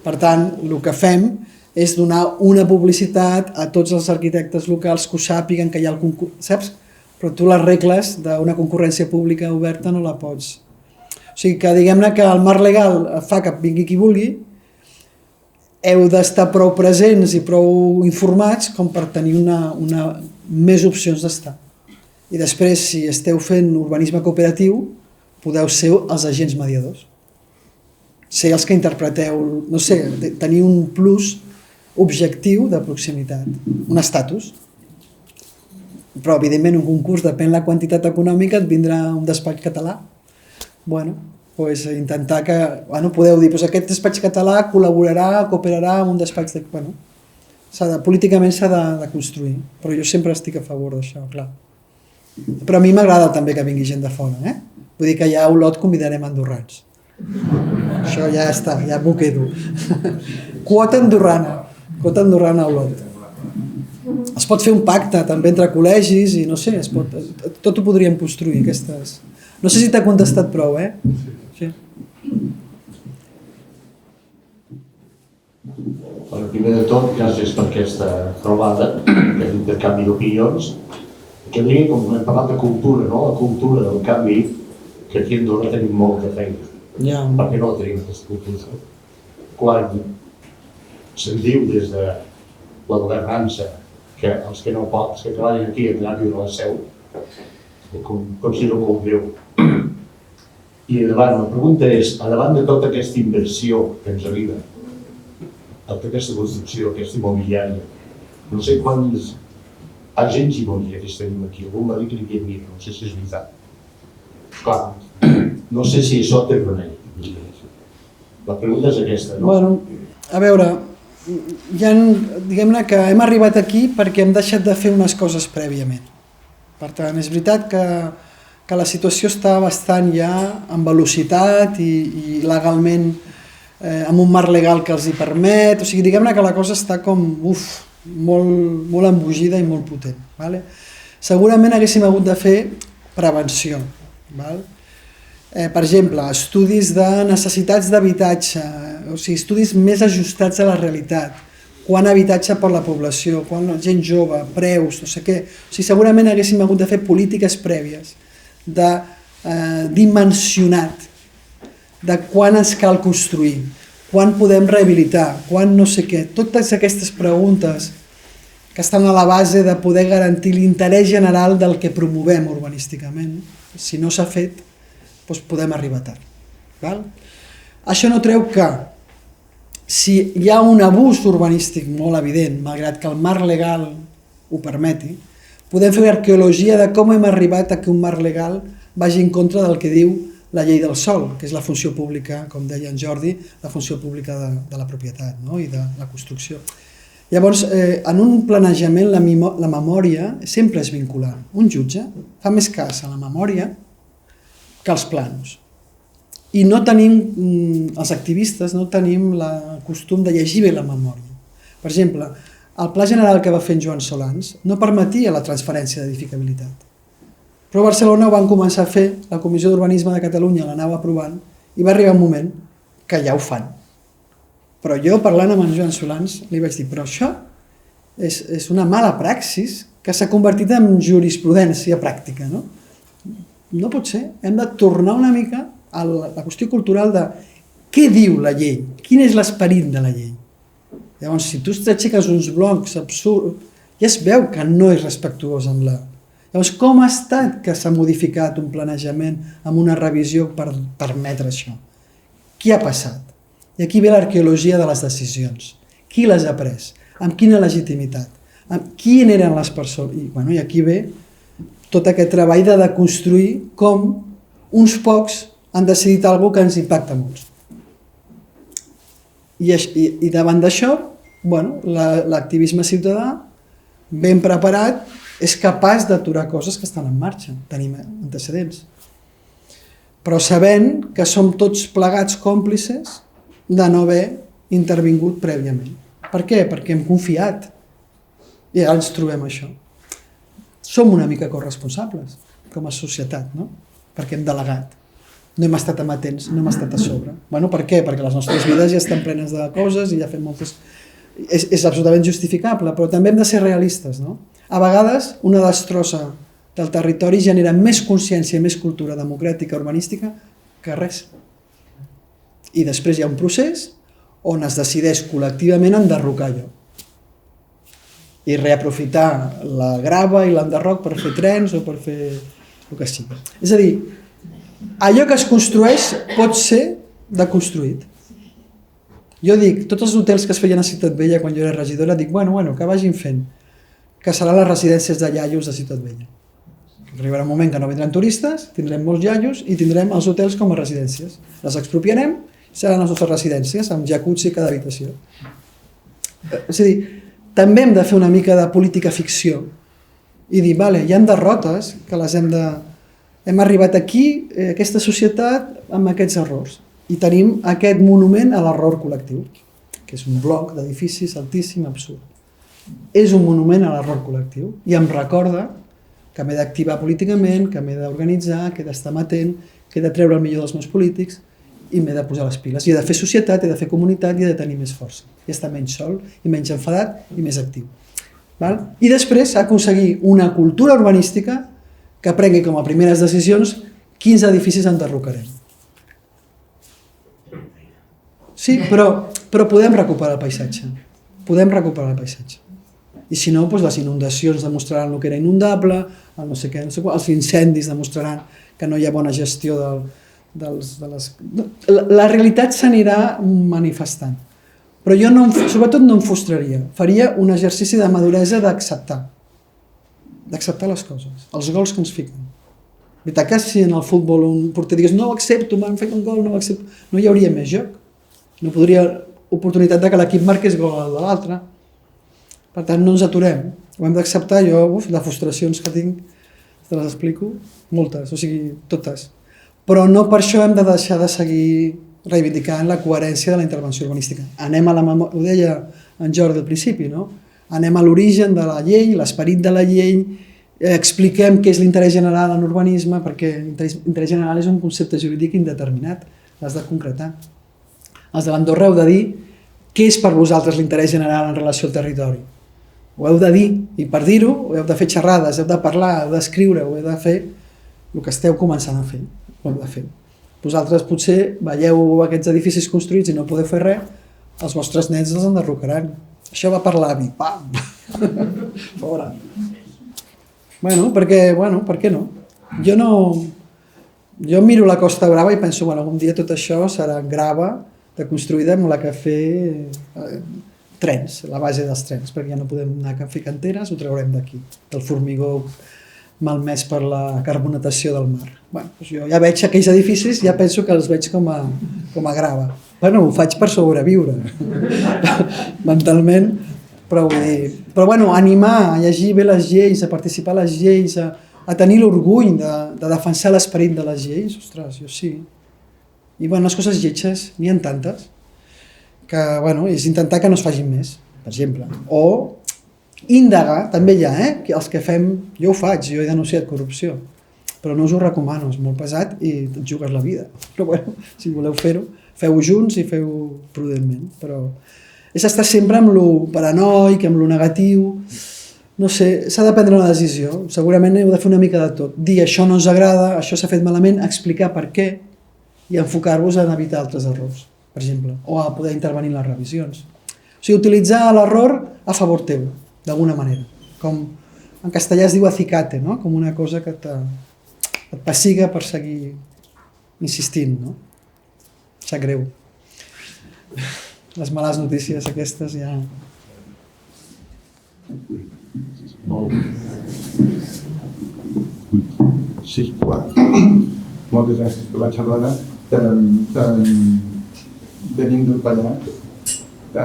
S2: Per tant, el que fem és donar una publicitat a tots els arquitectes locals que ho sàpiguen que hi ha el concurs. Saps? Però tu les regles d'una concurrència pública oberta no la pots. O sigui que diguem-ne que el marc legal fa que vingui qui vulgui, heu d'estar prou presents i prou informats com per tenir més opcions d'estar. I després, si esteu fent urbanisme cooperatiu, podeu ser els agents mediadors. Ser els que interpreteu, no sé, tenir un plus objectiu de proximitat, un estatus. Però, evidentment, un concurs, depèn la quantitat econòmica, et vindrà un despatx català. Bueno, doncs intentar que... Bueno, podeu dir, doncs aquest despatx català col·laborarà, cooperarà amb un despatx... Bueno, políticament s'ha de construir, però jo sempre estic a favor d'això, clar. Però a mi m'agrada també que vingui gent de fora, Vull dir que ja a Olot convidarem andorrans. Això ja està, ja m'ho quedo. Quota andorrana a Olot. Es pot fer un pacte també entre col·legis i no sé, tot ho podríem construir, aquestes... No sé si t'ha contestat prou, Sí.
S7: Bueno, primer de tot, gràcies per aquesta trobada, aquest intercanvi d'opinions. Que digui, com hem parlat de cultura, no? La cultura del canvi, que aquí a Andorra tenim molta feina. Perquè no tenim aquesta cultura. Quan se'n diu des de la governança que els que no poden, que treballen aquí han d'anar a viure a la seu, considero molt greu. I davant, la pregunta és, davant de tota aquesta inversió que ens arriba, tota aquesta construcció, aquesta immobiliària, no sé quants agents immobiliaris tenim aquí, algun va dir que n'hi havia, no sé si és veritat. Clar, no sé si això té remei. La pregunta és aquesta, no?
S2: Bueno, a veure, diguem-ne que hem arribat aquí perquè hem deixat de fer unes coses prèviament. Per tant, és veritat que la situació està bastant ja en velocitat i legalment amb un marc legal que els hi permet, o sigui, diguem-ne que la cosa està com, molt embogida i molt potent. Segurament haguéssim hagut de fer prevenció. Per exemple, estudis de necessitats d'habitatge, o sigui, estudis més ajustats a la realitat. quant habitatge per la població, quant gent jove, preus, no sé què. O sigui, segurament haguéssim hagut de fer polítiques prèvies de dimensionat, de quan ens cal construir, quan podem rehabilitar, quan no sé què. Totes aquestes preguntes que estan a la base de poder garantir l'interès general del que promovem urbanísticament. Si no s'ha fet, doncs podem arribar tard. Val? Això no treu que si hi ha un abús urbanístic molt evident, malgrat que el marc legal ho permeti, podem fer arqueologia de com hem arribat a que un marc legal vagi en contra del que diu la llei del sòl, que és la funció pública, com deia en Jordi, la funció pública de la propietat, no? I de la construcció. Llavors, en un planejament la memòria sempre és vinculant. Un jutge fa més cas a la memòria que als plans. I no tenim, els activistes no tenim el costum de llegir bé la memòria. Per exemple, el pla general que va fer en Joan Solans no permetia la transferència d'edificabilitat. Però a Barcelona ho van començar a fer, la Comissió d'Urbanisme de Catalunya l'anava aprovant i va arribar un moment que ja ho fan. Però jo, parlant amb en Joan Solans, li vaig dir, però això és una mala praxis que s'ha convertit en jurisprudència pràctica, no? No pot ser, hem de tornar una mica a la qüestió cultural de què diu la llei, quin és l'esperit de la llei. Llavors, si tu t'aixeques uns blocs absurds, ja es veu que no és respectuós amb la... Llavors, com ha estat que s'ha modificat un planejament amb una revisió per permetre això? Qui ha passat? I aquí ve l'arqueologia de les decisions. Qui les ha pres? Amb quina legitimitat? Amb qui eren les persones? I aquí ve tot aquest treball de deconstruir com uns pocs han decidit alguna cosa que ens impacta molts. I davant d'això, l'activisme ciutadà, ben preparat, és capaç d'aturar coses que estan en marxa. Tenim antecedents. Però sabent que som tots plegats còmplices de no haver intervingut prèviament. Per què? Perquè hem confiat. I ara ens trobem això. Som una mica corresponsables, com a societat, no? Perquè hem delegat. No hem estat amatents, no hem estat a sobre. Per què? Perquè les nostres vides ja estan plenes de coses i ja fem moltes... És absolutament justificable, però també hem de ser realistes, no? A vegades, una destrossa del territori genera més consciència i més cultura democràtica urbanística que res. I després hi ha un procés on es decideix col·lectivament enderrocar allò. I reaprofitar la grava i l'enderroc per fer trens o per fer el que sigui. És a dir, allò que es construeix pot ser deconstruït. Jo dic, tots els hotels que es feien a Ciutat Vella quan jo era regidora, dic, que vagin fent, que seran les residències de iaios de Ciutat Vella. Arribarà un moment que no vindran turistes, tindrem molts iaios i tindrem els hotels com a residències. Les expropiarem, seran les nostres residències, amb jacuzzi cada habitació. És a dir, també hem de fer una mica de política ficció i dir, hi ha derrotes que les hem de... Hem arribat aquí, aquesta societat, amb aquests errors. I tenim aquest monument a l'error col·lectiu, que és un bloc d'edificis altíssim, absurd. És un monument a l'error col·lectiu i em recorda que m'he d'activar políticament, que m'he d'organitzar, que he d'estar amatent, que he de treure el millor dels meus polítics i m'he de posar les piles. I he de fer societat, he de fer comunitat i he de tenir més força. I estar menys sol i menys enfadat i més actiu. I després aconseguir una cultura urbanística que prengui com a primeres decisions quins edificis enderrocarem. Sí, però podem recuperar el paisatge. Podem recuperar el paisatge. I si no, les inundacions demostraran el que era inundable, no sé què, els incendis demostraran que no hi ha bona gestió de les... La realitat s'anirà manifestant. Però jo sobretot no em frustraria. Faria un exercici de maduresa d'acceptar les coses, els gols que ens fiquen. És veritat que si en el futbol un porter digués no ho accepto, m'han fet un gol, no ho accepto, no hi hauria més joc. No podria oportunitat de que l'equip marqués gol al de l'altre. Per tant, no ens aturem. Ho hem d'acceptar. Jo, de frustracions que tinc, te les explico, moltes, o sigui, totes. Però no per això hem de deixar de seguir reivindicant la coherència de la intervenció urbanística. Anem a la memòria, ho deia en Jordi al principi, no? Anem a l'origen de la llei, l'esperit de la llei, expliquem què és l'interès general en urbanisme, perquè l'interès general és un concepte jurídic indeterminat, l'has de concretar. Els de l'Andorra heu de dir què és per vosaltres l'interès general en relació al territori? Ho heu de dir, i per dir-ho heu de fer xerrades, heu de parlar, heu d'escriure, heu de fer el que esteu començant a fer. Ho heu de fer. Vosaltres potser veieu aquests edificis construïts i no podeu fer res, els vostres nets els enderrocaran. Això va per l'avi, pam! Fora. Bueno, per què no? Jo miro la Costa Brava i penso, algun dia tot això serà grava de construïda amb la que fer trens, la base dels trens, perquè ja no podem anar a fer canteres, ho traurem d'aquí, del formigó malmès per la carbonatació del mar. Doncs jo ja veig aquells edificis, ja penso que els veig com a grava. Ho faig per sobreviure, mentalment, però vull dir... Però animar a llegir bé les lleis, a participar a les lleis, a tenir l'orgull de defensar l'esperit de les lleis, ostres, jo sí. I les coses lletges, n'hi ha tantes, que és intentar que no es facin més, per exemple. O indagar, també hi ha, els que fem... Jo ho faig, jo he denunciat corrupció, però no us ho recomano, és molt pesat i et jugues la vida. Però si voleu fer-ho, feu-ho junts i feu-ho prudentment. Però és estar sempre amb lo paranoic, amb lo negatiu... No sé, s'ha de prendre una decisió. Segurament heu de fer una mica de tot. Dir això no ens agrada, això s'ha fet malament, explicar per què i enfocar-vos en evitar altres errors, per exemple, o a poder intervenir en les revisions. O sigui, utilitzar l'error a favor teu, d'alguna manera. Com en castellà es diu acicate, no? Com una cosa que et pessiga per seguir insistint, no? Sap greu. Les males notícies aquestes ja...
S8: Sí, clar. Moltes gràcies per la xerrada. Venim del Pallars, que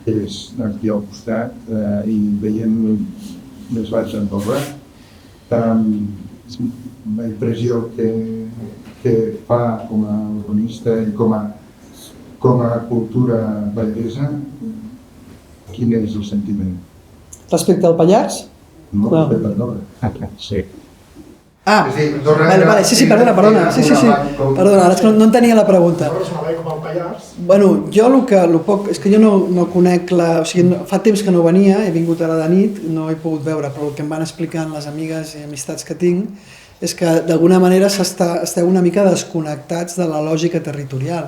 S8: és aquí al costat, i veiem les valls d'Andorra. La impressió que fa com a urbanista i com a cultura valladesa, quin és el sentiment?
S2: Respecte al Pallars?
S8: No, respecte a Andorra. Sí.
S2: Vale, sí, perdona. Sí. Perdona, ara és que no entenia la pregunta. Jo és que jo no conec o sigui, fa temps que no venia, he vingut ara de nit, no he pogut veure, però el que em van explicant les amigues i amistats que tinc és que d'alguna manera esteu una mica desconnectats de la lògica territorial.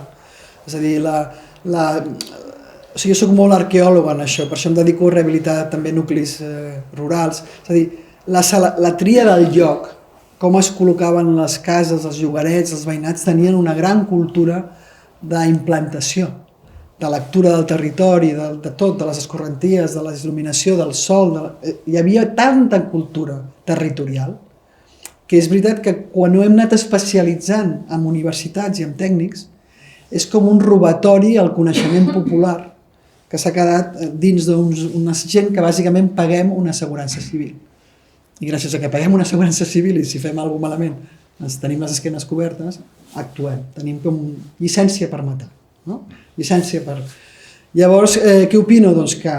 S2: És a dir, jo soc molt arqueòleg en això, per això em dedico a rehabilitar també nuclis rurals. És a dir, la tria del lloc, com es col·locaven les cases, els llogarets, els veïnats, tenien una gran cultura d'implantació, de lectura del territori, de tot, de les escorrenties, de la il·luminació, del sol. Hi havia tanta cultura territorial que és veritat que quan ho hem anat especialitzant en universitats i en tècnics és com un robatori al coneixement popular que s'ha quedat dins d'una gent que bàsicament paguem una assegurança civil. I gràcies a que paguem una assegurança civil i si fem alguna cosa malament ens tenim les esquenes cobertes, actuem. Tenim com llicència per matar. No? Llicència per... Llavors, què opino? Doncs que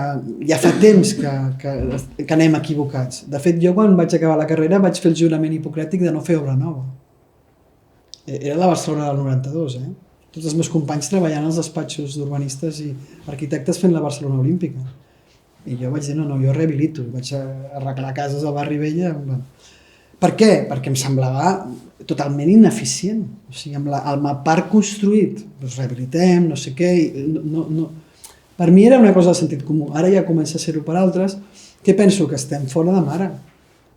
S2: ja fa temps que anem equivocats. De fet, jo quan vaig acabar la carrera vaig fer el jurament hipocràtic de no fer obra nova. Era la Barcelona del 92, Tots els meus companys treballant als despatxos d'urbanistes i arquitectes fent la Barcelona Olímpica. I jo vaig dir, no, jo rehabilito, vaig arreglar cases al barri Vella. Per què? Perquè em semblava totalment ineficient. O sigui, amb el parc construït, doncs rehabilitem, no sé què... Per mi era una cosa de sentit comú. Ara ja comença a ser-ho per altres. Què penso? Que estem fora de mare.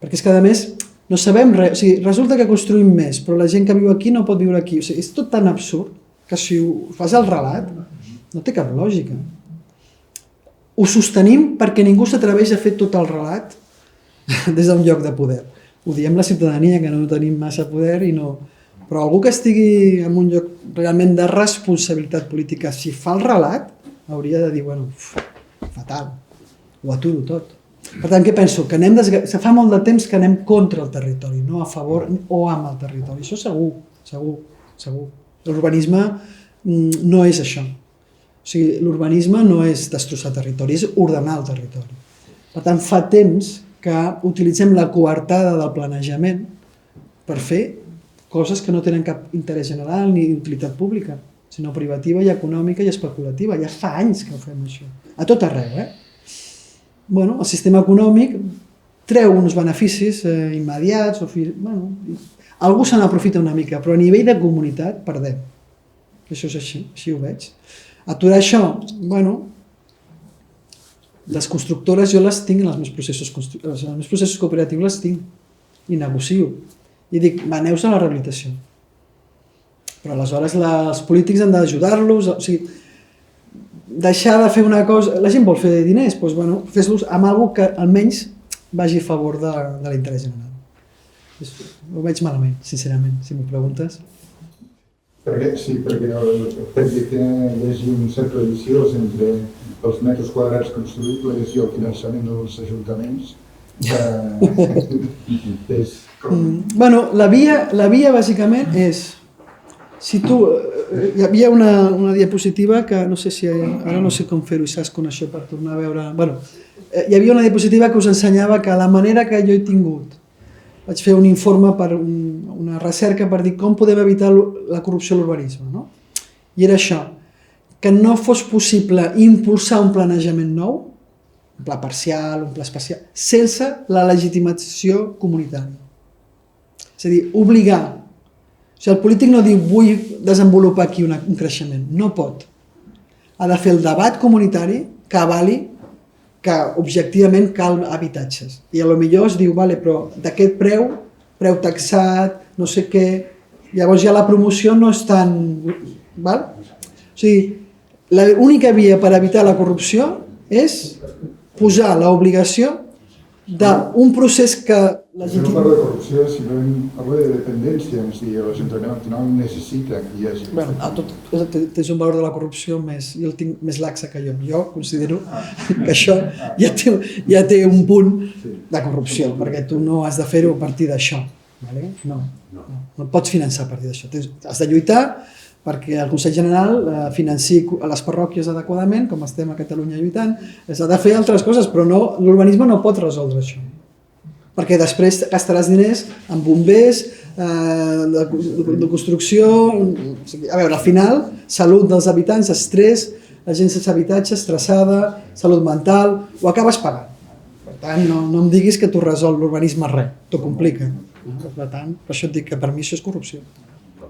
S2: Perquè és que, a més, no sabem res. O sigui, resulta que construïm més, però la gent que viu aquí no pot viure aquí. O sigui, és tot tan absurd que si ho fas al relat no té cap lògica. Ho sostenim perquè ningú s'atreveix a fer tot el relat des d'un lloc de poder. Ho diem la ciutadania, que no tenim massa poder i no... Però algú que estigui en un lloc realment de responsabilitat política, si fa el relat, hauria de dir, fatal, ho aturo tot. Per tant, què penso? Que fa molt de temps que anem contra el territori, no a favor o amb el territori. Això segur. L'urbanisme no és això. O sigui, l'urbanisme no és destrossar territori, és ordenar el territori. Per tant, fa temps que utilitzem la coartada del planejament per fer coses que no tenen cap interès general ni utilitat pública. sinó privativa i econòmica i especulativa. Ja fa anys que ho fem, això. A tot arreu, Bueno, el sistema econòmic treu uns beneficis immediats, bueno, algú se n'aprofita una mica, però a nivell de comunitat perdem. Això és així ho veig. Aturar això, bueno, les constructores jo les tinc en els meus processos cooperatius, les tinc i negocio. I dic, aneu-se a la rehabilitació. Però aleshores els polítics han d'ajudar-los, o sigui, deixar de fer una cosa... La gent vol fer diners, doncs bueno, fes-los amb alguna cosa que almenys vagi a favor de l'interès general. Ho veig malament, sincerament, si m'ho preguntes.
S8: Sí, perquè hi hagi un cercle viciós entre els metres quadrats construïbles i el finançament dels ajuntaments.
S2: Bueno, la via bàsicament és... Si tu... Hi havia una diapositiva que no sé si... Ara no sé com fer-ho i saps con això per tornar a veure... Bueno, hi havia una diapositiva que us ensenyava que la manera que jo he tingut, vaig fer un informe per una recerca per dir com podem evitar la corrupció a l'urbanisme, no? I era això, que no fos possible impulsar un planejament nou, un pla parcial, un pla especial, sense la legitimació comunitària. És a dir, obligar. O sigui, el polític no diu vull desenvolupar aquí un creixement, no pot. Ha de fer el debat comunitari que avali que objectivament cal habitatges. I potser es diu, vale, però d'aquest preu taxat, no sé què, llavors ja la promoció no és tan... Val? O sigui, l'única via per evitar la corrupció és posar l'obligació d'un procés que...
S8: No parlo de corrupció, sinó parlo de dependència, és a dir, l'Ajuntament al final necessita que hi hagi...
S2: Tens un valor de la corrupció més, jo el tinc més laxa que jo. Jo considero que això ja té un punt de corrupció, perquè tu no has de fer-ho a partir d'això. No pots finançar a partir d'això. Has de lluitar perquè el Consell General financi a les parròquies adequadament, com estem a Catalunya lluitant, s'ha de fer altres coses, però l'urbanisme no pot resoldre això. Perquè després gastaràs diners en bombers, de construcció... A veure, al final, salut dels habitants, estrès, la gent sense habitatge, estressada, salut mental, ho acabes pagant. Per tant, no em diguis que t'ho resol l'urbanisme res, t'ho complica. Per tant, per això et dic que per mi això és corrupció.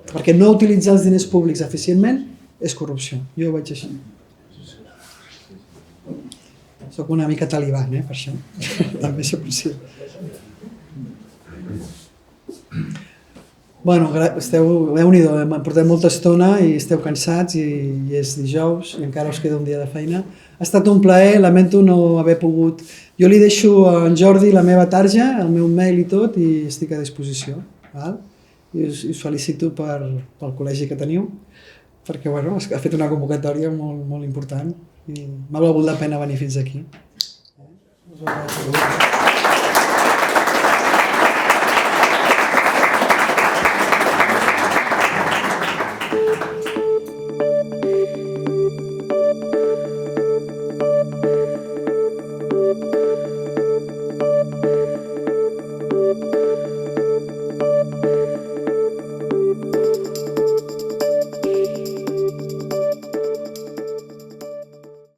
S2: Perquè no utilitzar els diners públics eficientment és corrupció. Jo ho veig així. Soc una mica talibán, per això. També s'aprecia. Bueno, Déu-n'hi-do, portem molta estona i esteu cansats i és dijous i encara us queda un dia de feina. Ha estat un plaer, lamento no haver pogut... Jo li deixo a en Jordi la meva tarja, el meu mail i tot, i estic a disposició. I us felicito pel col·legi que teniu, perquè ha fet una convocatòria molt important i m'ha valgut la pena venir fins aquí.